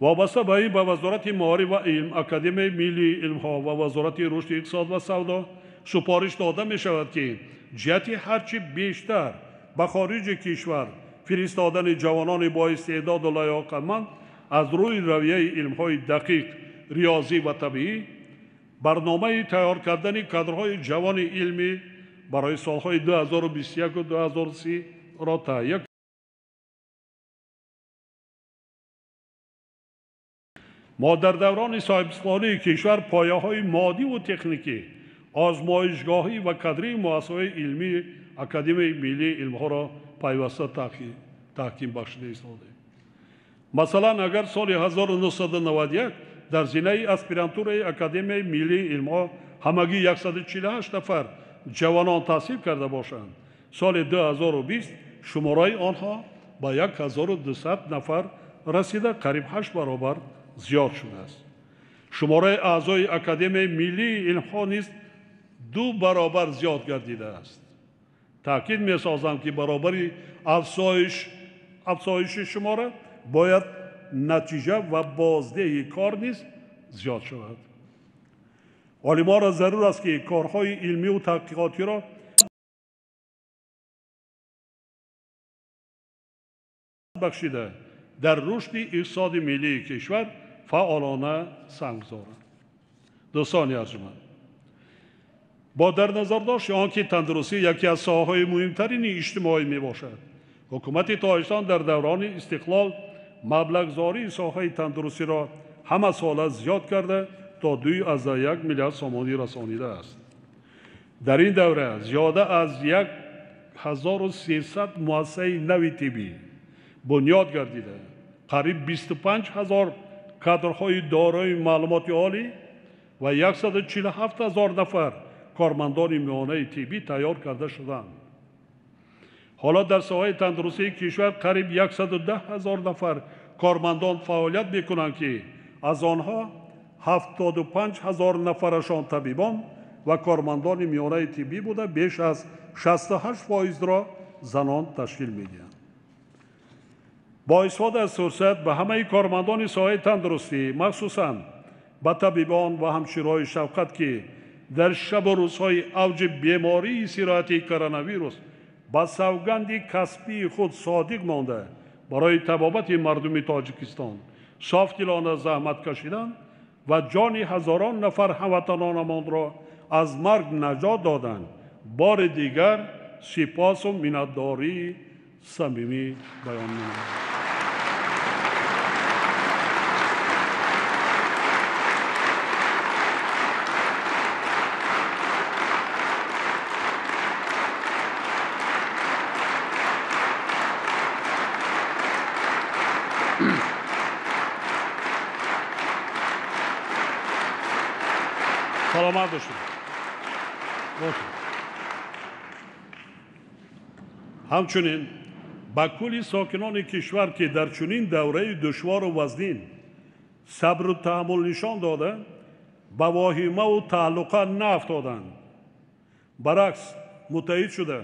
وابسته به این به وزارت معارف و علم، اکادمی ملی علم‌ها و وزارت رشد اقتصاد و سودا سپارش داده می شود که جهت هرچی بیشتر به خارج کشور فرستادن جوانان با استعداد و لیاقتمند از روی رویه علم‌های دقیق، ریاضی و طبیعی برنامه تیار کردن کادرهای جوان علمی برای سالهای 2021 و 2030 را تهیه. ما در دوران صاحب‌سپاری کشور پایه‌های مادی و تکنیکی، آزمایشگاهی و کادری مؤسسه‌های علمی اکادمی ملی علم‌ها را پیوسته تحکیم بخشیده ایستادیم. مثلا اگر سال 1991 در زمینه اسپیرانتورای اکادمی ملی علم‌ها همگی 148 نفر جوانان تحصیل کرده باشند، سال 2020 شماره آنها به 1200 نفر رسیده قریب 8 برابر زیاد شده است. شماره اعضای اکادمی ملی علم‌ها نیز 2 برابر زیاد گردیده است. تاکید می‌سازم که برابری افزایش شماره باید نتیجه و بازده کار نیز زیاد شود. عالمان را ضرور است که کارهای علمی و تحقیقاتی را بخشیده در رشد اقتصاد ملی کشور فعالانه سهم گذارند. دوستان ارجمند، با در نظر داشت آنکه تندرستی یکی از ساحه‌های مهمترین اجتماعی میباشد، حکومت تاجیکستان در دوران استقلال مبلغ‌زاری ساحه تندرستی را همه ساله زیاد کرده تا 2.1 میلیارد سومانی رسانیده است. در این دوره زیاده از 1300 مؤسسه نوی طبی بنیاد گردیده، قریب 25,000 کادرهای دارای معلومات عالی و 147,000 نفر کارمندان میانه طبی تیار کرده شدند. حالا در ساحه تندرستی کشور قریب 110,000 نفر کارمندان فعالیت میکنند که از آنها 75,000 نفرشان طبیبان و کارمندان میانه طبی بوده، بیش از 68% را زنان تشکیل میدهند. با استفاده از فرصت به همه کارمندان ساحه تندرستی، مخصوصاً به طبیبان و همشیرهای شفقت که در شب و روزهای اوج بیماری سیرایت کرونا ویروس با سوگند کسبی خود صادق مانده برای طبابت مردم تاجیکستان صافدلانه زحمت کشیدند و جان هزاران نفر هموطنانمان را از مرگ نجات دادند. بار دیگر سپاس و منتداری صمیمی بیان می‌نمایم. سلامت باشید. همچنین با کل ساکنان کشور که در چنین دوره دشوار و وزنین صبر و تحمل نشان دادند، با واهمه و تعلقه نیفتادند، برعکس متحد شده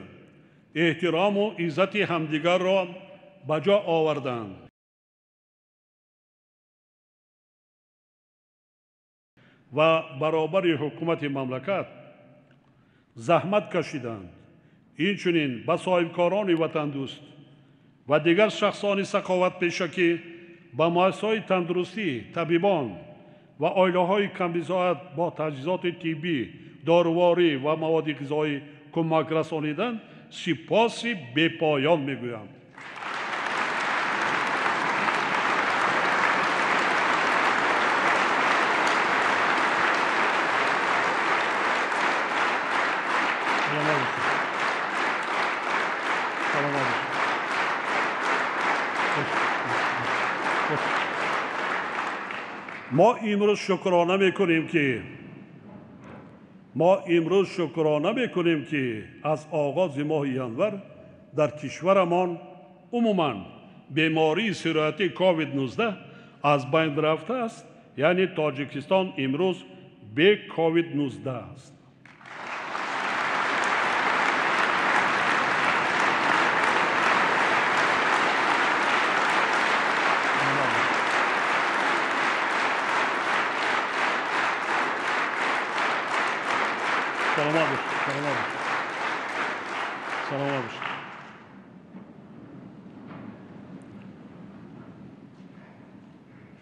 احترام و عزت همدیگر را به جا آوردند و برابر حکومت مملکت زحمت کشیدند. اینچنین به صاحبکاران وطن دوست و دیگر شخصان سخاوت پیشه که به مؤسسه‌های تندرستی، طبیبان و عائله‌های کم‌بضاعت با تجهیزات طبی، دارواری و مواد غذایی کمک رسانیدند، سپاس بی‌پایان می‌گویم. ما امروز شکرانه میکنیم که از آغاز ماه ینور در کشورمان عموماً بیماری سرایتی کووید 19 از بین رفته است. یعنی تاجیکستان امروز به کووید 19 است.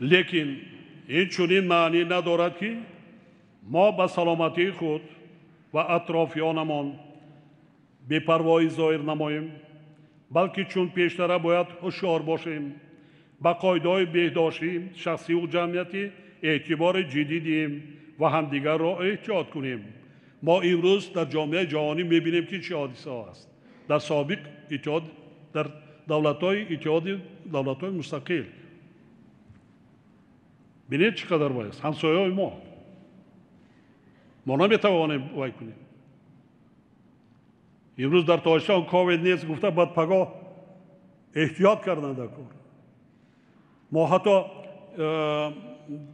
لیکن این چنین معنی ندارد که ما به سلامتی خود و اطرافیانمان بی‌پروایی ظاهر نماییم، بلکه چون پیشتر باید هوشیار باشیم، به قاعده‌های بهداشتی شخصی و جمعیتی اعتبار جدی دهیم و همدیگر را احتیاط کنیم. ما امروز در جامعه جهانی می‌بینیم که چه حادثه است. در سابق اتحاد در دولت‌های مستقل بینید چقدر باید همسایه‌های ما نمیتوانیم وای کنیم. امروز در تاجیکستان کووید نیست گفته بعد پگاه احتیاط کردن در کار. ما حتی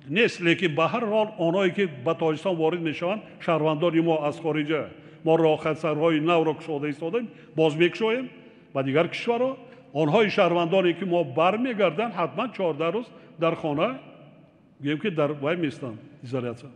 نیست، لیکن به هر حال آنهایی که به تاجیکستان وارد میشوند شهروندان ما از خارجه، ما راه‌حل‌سرهای نو را گشوده ایستادیم، باز میگشاییم و دیگر کشورها آنهای شهروندانی که ما برمیگردند حتما 14 روز در خانه گویم که در وای میستند ایزولیاسیون.